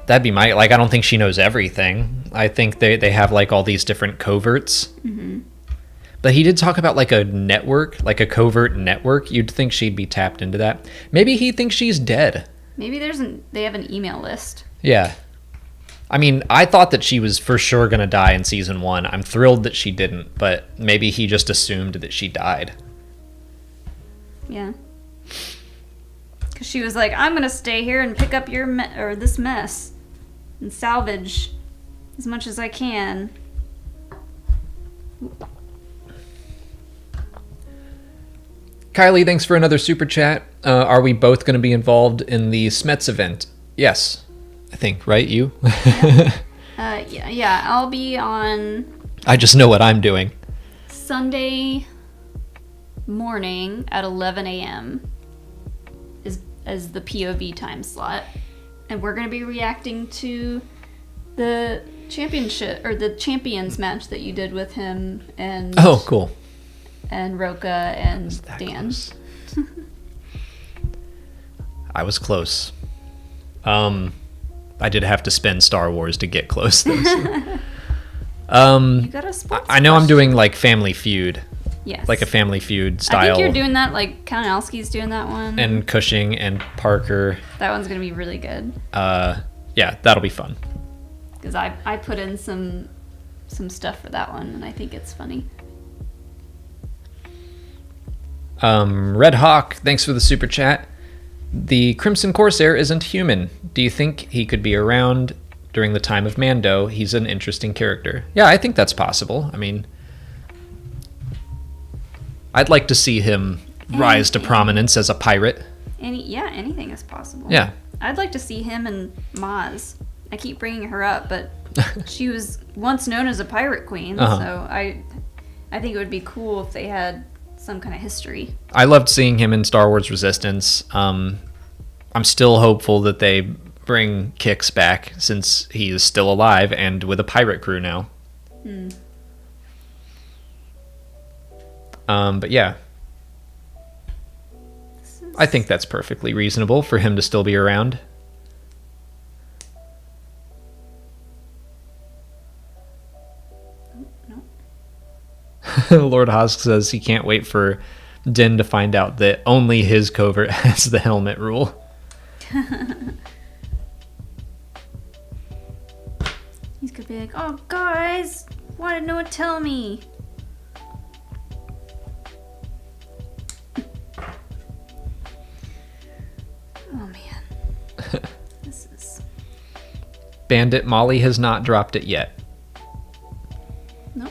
That'd be I don't think she knows everything. I think they have like all these different coverts. Mm-hmm. But he did talk about like a network, like a covert network. You'd think she'd be tapped into that. Maybe he thinks she's dead. Maybe they have an email list. Yeah. I mean, I thought that she was for sure going to die in season 1. I'm thrilled that she didn't, but maybe he just assumed that she died. Yeah. Because she was like, I'm going to stay here and pick up this mess and salvage as much as I can. Kylie, thanks for another super chat. Are we both going to be involved in the Smets event? Yes. I think, right? You? Yeah, I'll be on... I just know what I'm doing. Sunday morning at 11 a.m. is the POV time slot. And we're going to be reacting to the championship, or the champions match that you did with him and... Oh, cool. And Roka and Dan. I was close. I did have to spend Star Wars to get close, though. So. You got a sports I know question. I'm doing like Family Feud. Yes. Like a Family Feud style. I think you're doing that, like Kalinowski's doing that one. And Cushing and Parker. That one's going to be really good. Yeah, that'll be fun. Because I put in some stuff for that one, and I think it's funny. Red Hawk, thanks for the super chat. The Crimson Corsair isn't human. Do you think he could be around during the time of Mando? He's an interesting character. Yeah, I think that's possible. I mean, I'd like to see him rise to prominence as a pirate. Anything is possible. Yeah. I'd like to see him and Maz. I keep bringing her up, but she was once known as a pirate queen, so I think it would be cool if they had some kind of history. I loved seeing him in Star Wars Resistance. I'm still hopeful that they bring Kix back since he is still alive and with a pirate crew now. Hmm. But yeah. I think that's perfectly reasonable for him to still be around. No. Lord Hosk says he can't wait for Din to find out that only his covert has the helmet rule. He's gonna be like, oh, guys, why did no one tell me? Oh, man. This is... Bandit Mollie has not dropped it yet. Nope.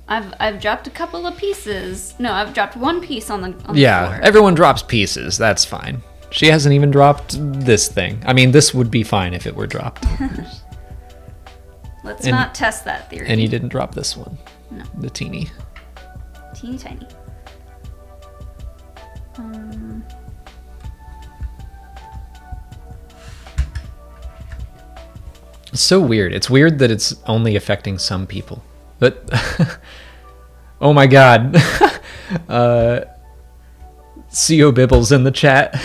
I've dropped a couple of pieces. No, I've dropped one piece on the floor. Everyone drops pieces. That's fine. She hasn't even dropped this thing. I mean, this would be fine if it were dropped. Let's not test that theory. And you didn't drop this one. No. The teeny. Teeny tiny. It's so weird. It's weird that it's only affecting some people. But, oh my god. CO Bibbles in the chat.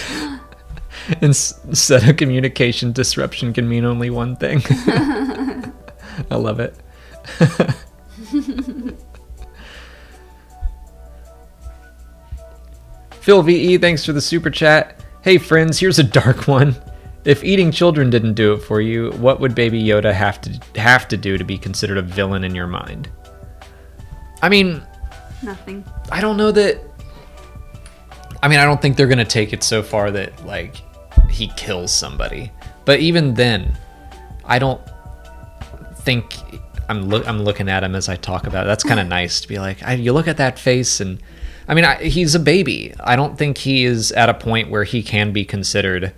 Instead of communication disruption can mean only one thing. I love it. Phil VE, thanks for the super chat. Hey friends, here's a dark one. If eating children didn't do it for you, what would Baby Yoda have to do to be considered a villain in your mind? I mean, nothing. I don't know that. I mean, I don't think they're gonna take it so far that like he kills somebody. But even then, I don't think I'm looking at him as I talk about it. That's kind of nice to be like, you look at that face, and I mean, he's a baby. I don't think he is at a point where he can be considered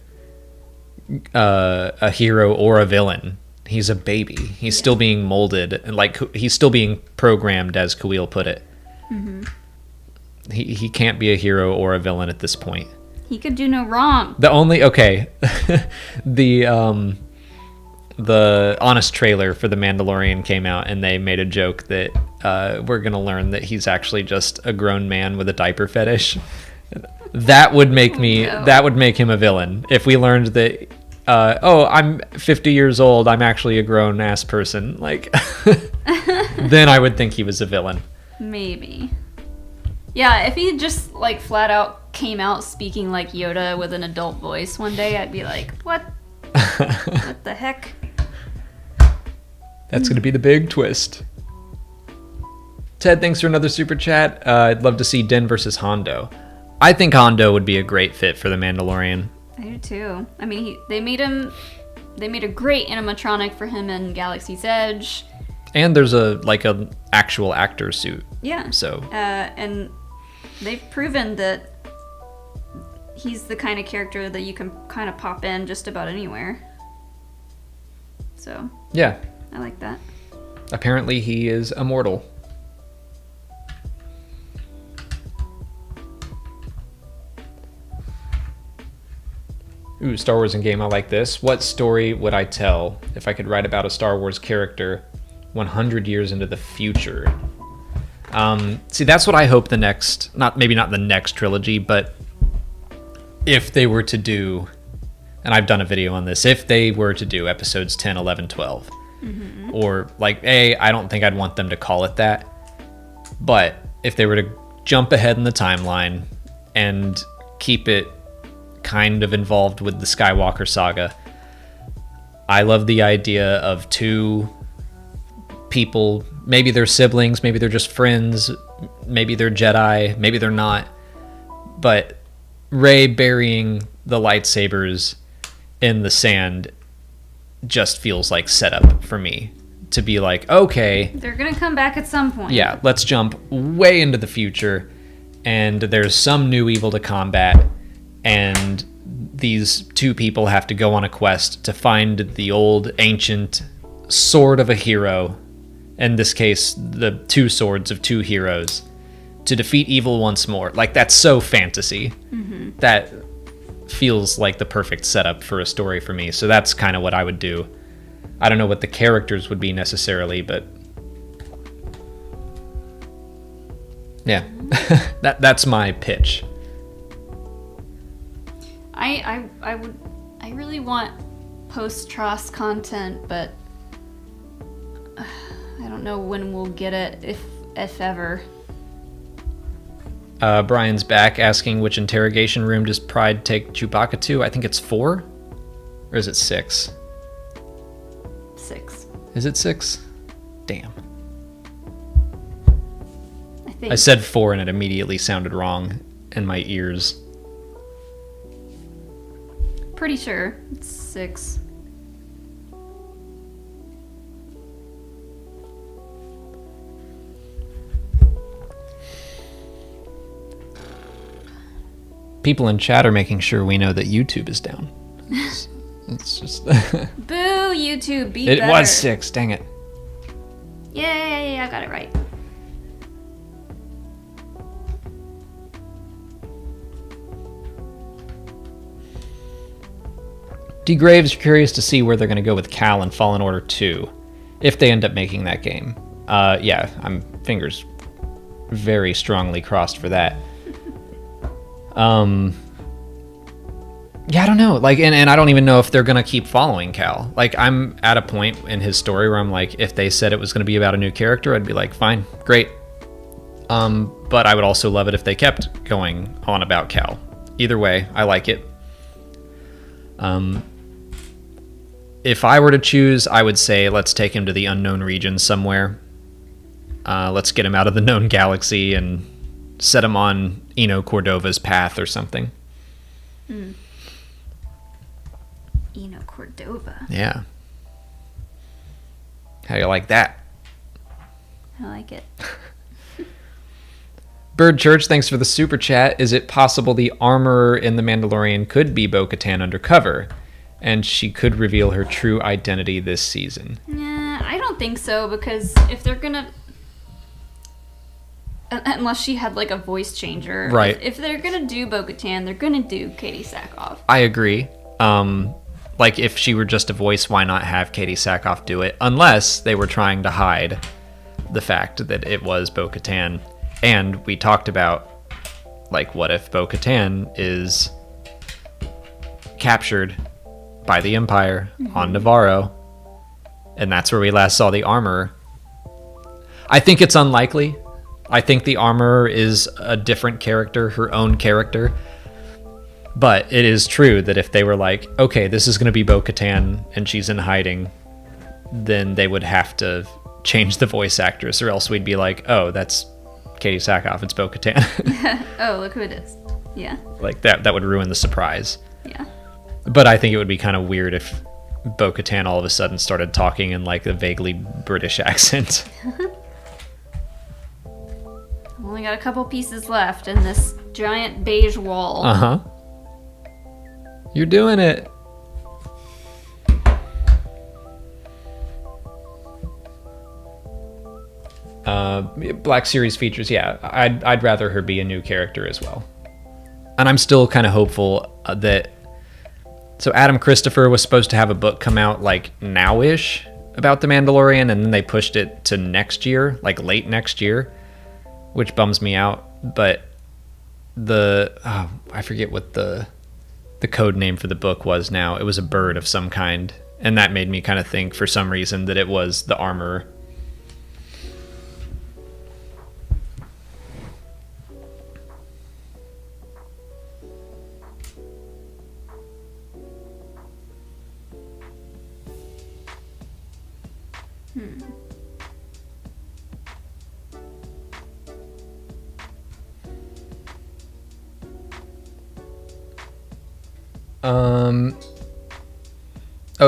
a hero or a villain. He's a baby. He's still being molded, and like he's still being programmed, as Kuil put it. Mm-hmm. He can't be a hero or a villain at this point. He could do no wrong. The honest trailer for The Mandalorian came out, and they made a joke that we're gonna learn that he's actually just a grown man with a diaper fetish. That would make that would make him a villain if we learned that. I'm 50 years old. I'm actually a grown ass person. Like, then I would think he was a villain. Maybe. Yeah, if he just like flat out came out speaking like Yoda with an adult voice one day, I'd be like, what? What the heck? That's going to be the big twist. Ted, thanks for another super chat. I'd love to see Din versus Hondo. I think Hondo would be a great fit for The Mandalorian. I do too. I mean, they made a great animatronic for him in Galaxy's Edge. And there's a actual actor suit. Yeah. So. And they've proven that he's the kind of character that you can kind of pop in just about anywhere. So. Yeah. I like that. Apparently he is immortal. Ooh, Star Wars in game, I like this. What story would I tell if I could write about a Star Wars character 100 years into the future? See, that's what I hope the next, maybe not the next trilogy, but if they were to do, and I've done a video on this, if they were to do episodes 10, 11, 12, or I don't think I'd want them to call it that, but if they were to jump ahead in the timeline and keep it kind of involved with the Skywalker saga, I love the idea of two people, maybe they're siblings, maybe they're just friends, maybe they're Jedi, maybe they're not, but Rey burying the lightsabers in the sand just feels like setup for me to be like, okay, they're gonna come back at some point. Yeah, let's jump way into the future, and there's some new evil to combat, and these two people have to go on a quest to find the old ancient sword of a hero, in this case the two swords of two heroes, to defeat evil once more. Like, that's so fantasy. That feels like the perfect setup for a story for me. So that's kind of what I would do. I don't know what the characters would be necessarily, but yeah. That's my pitch. I really want post-Tross content, but I don't know when we'll get it, if ever. Brian's back asking which interrogation room does Pride take Chewbacca to? I think it's 4? Or is it 6? 6. Is it 6? Damn. I I said 4 and it immediately sounded wrong in my ears. Pretty sure it's 6. People in chat are making sure we know that YouTube is down. It's just... Boo, YouTube, be It better. was 6, dang it. Yay, I got it right. D. Graves, curious to see where they're going to go with Cal in Fallen Order 2, if they end up making that game. Yeah, I'm fingers very strongly crossed for that. Yeah, I don't know. Like, and I don't even know if they're gonna keep following Cal. Like, I'm at a point in his story where I'm like, if they said it was gonna be about a new character, I'd be like, fine, great. But I would also love it if they kept going on about Cal. Either way, I like it. If I were to choose, I would say let's take him to the unknown region somewhere. Let's get him out of the known galaxy and set him on Eno Cordova's path or something. Eno Cordova. Yeah. How do you like that? I like it. Bird Church, thanks for the super chat. Is it possible the armorer in The Mandalorian could be Bo-Katan undercover, and she could reveal her true identity this season? Nah, I don't think so, because if they're gonna... Unless she had, like, a voice changer. Right. If they're gonna do Bo-Katan, they're gonna do Katie Sackhoff. I agree. Like, if she were just a voice, why not have Katie Sackhoff do it? Unless they were trying to hide the fact that it was Bo-Katan. And we talked about, like, what if Bo-Katan is captured by the Empire on Navarro, and that's where we last saw the armorer. I think it's unlikely. I think the armorer is a different character, her own character. But it is true that if they were like, okay, this is going to be Bo-Katan and she's in hiding, then they would have to change the voice actress, or else we'd be like, oh, that's Katie Sackhoff, it's Bo-Katan. Oh, look who it is. Yeah. Like, that would ruin the surprise. Yeah. But I think it would be kind of weird if Bo-Katan all of a sudden started talking in, like, a vaguely British accent. I've only got a couple pieces left in this giant beige wall. Uh-huh. You're doing it. Black Series features, yeah. I'd rather her be a new character as well. And I'm still kind of hopeful that... So Adam Christopher was supposed to have a book come out, like, now-ish about The Mandalorian, and then they pushed it to next year, like, late next year, which bums me out. But I forget what the code name for the book was now. It was a bird of some kind, and that made me kind of think for some reason that it was the armorer.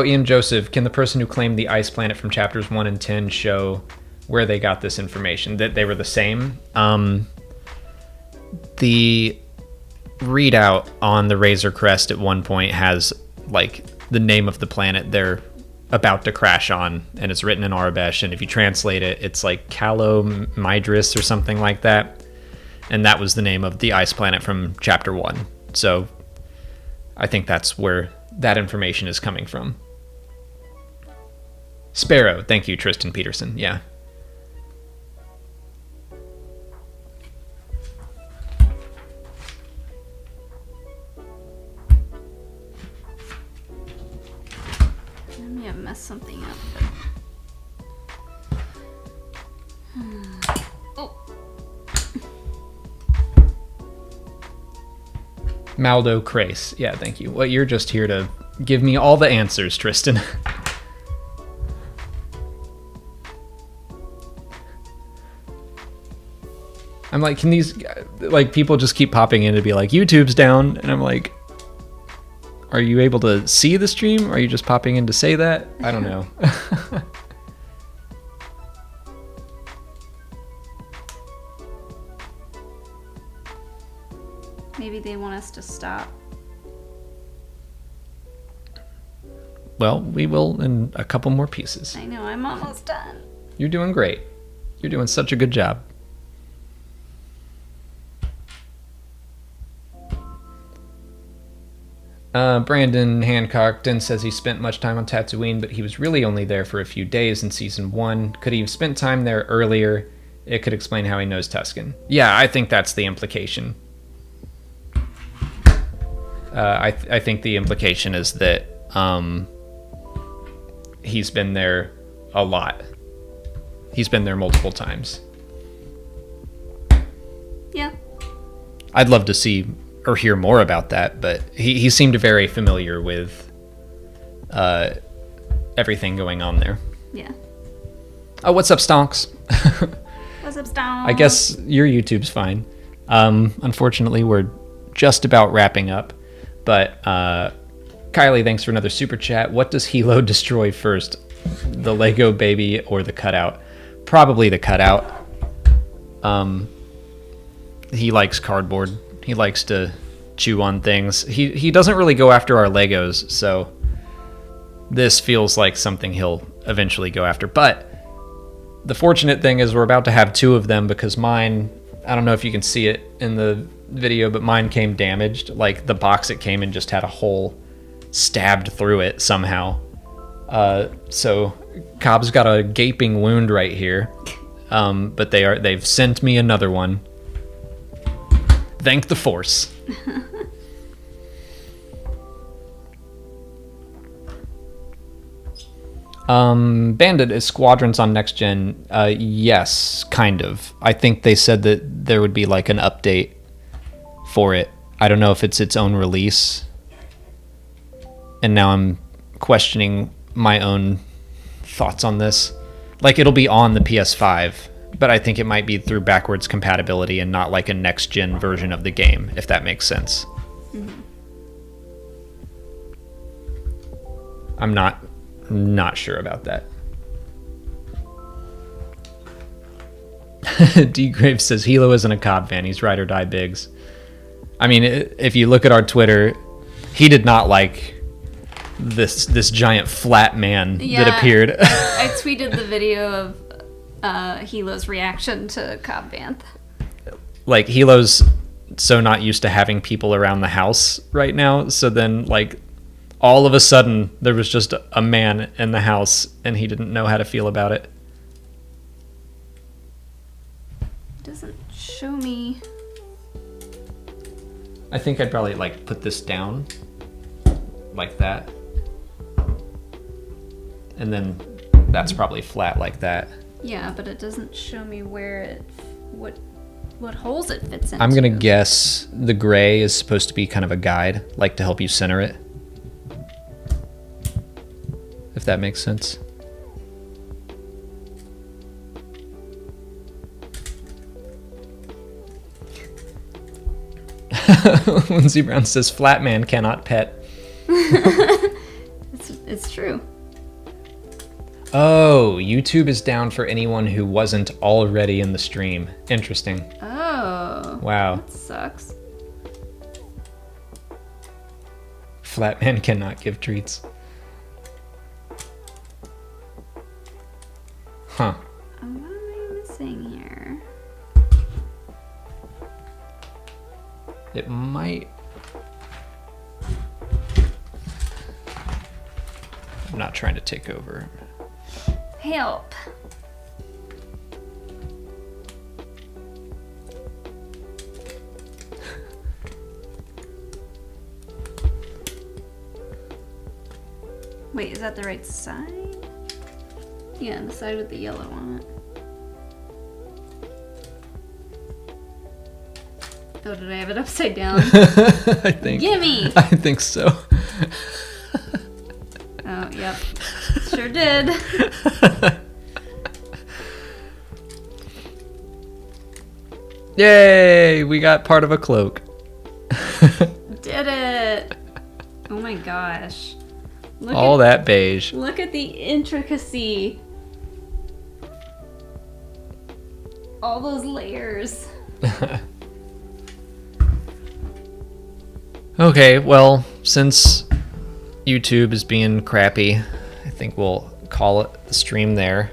Ian Joseph, can the person who claimed the ice planet from chapters 1 and 10 show where they got this information, that they were the same? The readout on the Razor Crest at one point has, like, the name of the planet they're about to crash on, and it's written in Arabesh, and if you translate it, it's like Calomydris or something like that, and that was the name of the ice planet from chapter 1. So I think that's where that information is coming from. Sparrow, thank you, Tristan Peterson. Yeah. Maldo Crace. Yeah, thank you. Well, you're just here to give me all the answers, Tristan. I'm like, can these, like, people just keep popping in to be like, YouTube's down, and I'm like, are you able to see the stream? Are you just popping in to say that? I don't know. Maybe they want us to stop. Well, we will in a couple more pieces. I know, I'm almost done. You're doing great. You're doing such a good job. Brandon Hancock then says he spent much time on Tatooine, but he was really only there for a few days in Season 1. Could he have spent time there earlier? It could explain how he knows Tusken. Yeah, I think that's the implication. I think the implication is that he's been there a lot. He's been there multiple times. Yeah. I'd love to see or hear more about that, but he seemed very familiar with everything going on there. Yeah. Oh, what's up, Stonks? What's up, Stonks? I guess your YouTube's fine. Unfortunately, we're just about wrapping up, but Kylie, thanks for another super chat. What does Hilo destroy first, the Lego baby or the cutout? Probably the cutout. He likes cardboard. He likes to chew on things. He doesn't really go after our Legos, so this feels like something he'll eventually go after. But the fortunate thing is we're about to have 2 of them because mine, I don't know if you can see it in the video, but mine came damaged. Like, the box it came in just had a hole stabbed through it somehow. So Cobb's got a gaping wound right here. But they've sent me another one. Thank the Force. Bandit, is Squadrons on next gen? Yes, kind of. I think they said that there would be like an update for it. I don't know if it's its own release. And now I'm questioning my own thoughts on this. Like, it'll be on the PS5, but I think it might be through backwards compatibility and not like a next gen version of the game, if that makes sense. Mm-hmm. I'm not sure about that. D Graves says Hilo isn't a Cobb fan. He's ride or die Biggs. I mean, if you look at our Twitter, he did not like this giant flat man that appeared. I tweeted the video of Hilo's reaction to Cobb Vanth. Like, Hilo's so not used to having people around the house right now, so then, like, all of a sudden there was just a man in the house and he didn't know how to feel about it. Doesn't show me. I think I'd probably like put this down like that, and then that's probably flat like that. Yeah, but it doesn't show me where what holes it fits into. I'm gonna guess the gray is supposed to be kind of a guide, like to help you center it, if that makes sense. Lindsey Brown says flat man cannot pet. It's true. Oh, YouTube is down for anyone who wasn't already in the stream. Interesting. Oh. Wow. That sucks. Flat man cannot give treats. Huh. What am I missing here? It might... I'm not trying to take over. Help. Wait, is that the right side? Yeah, the side with the yellow on it. Oh, did I have it upside down? I think. Gimme! I think so. Oh, yep. Sure did. Yay! We got part of a cloak. Did it! Oh my gosh. All that beige. Look at the intricacy. All those layers. Okay, well, since YouTube is being crappy, I think we'll call it the stream there.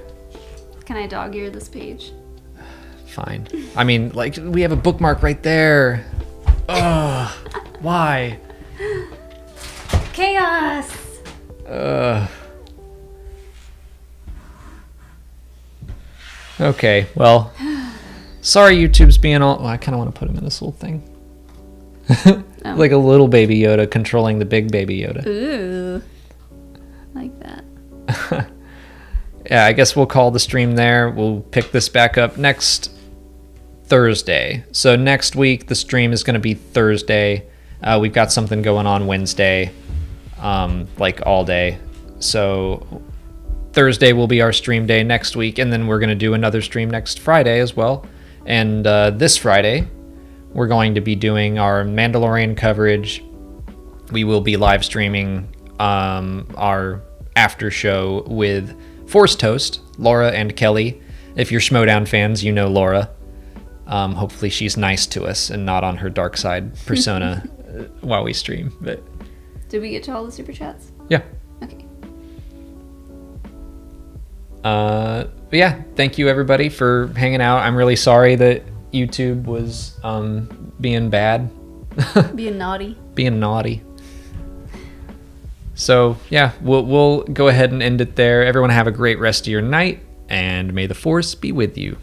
Can I dog ear this page? Fine. I mean, like, we have a bookmark right there. Ugh. Why? Chaos! Okay, well, sorry YouTube's being all... Well, I kind of want to put him in this little thing. Oh. Like a little baby Yoda controlling the big baby Yoda. Ooh. Like that. Yeah, I guess we'll call the stream there. We'll pick this back up next Thursday. So next week, the stream is going to be Thursday. We've got something going on Wednesday, like all day. So Thursday will be our stream day next week, and then we're going to do another stream next Friday as well. And this Friday, we're going to be doing our Mandalorian coverage. We will be live streaming our after show with Force Toast, Laura and Kelly. If you're Schmodown fans, you know Laura. Hopefully she's nice to us and not on her dark side persona while we stream. But did we get to all the super chats? yeah. Okay. But yeah, thank you everybody for hanging out. I'm really sorry that YouTube was being bad. Being naughty. Being naughty. So yeah, we'll go ahead and end it there. Everyone have a great rest of your night, and may the Force be with you.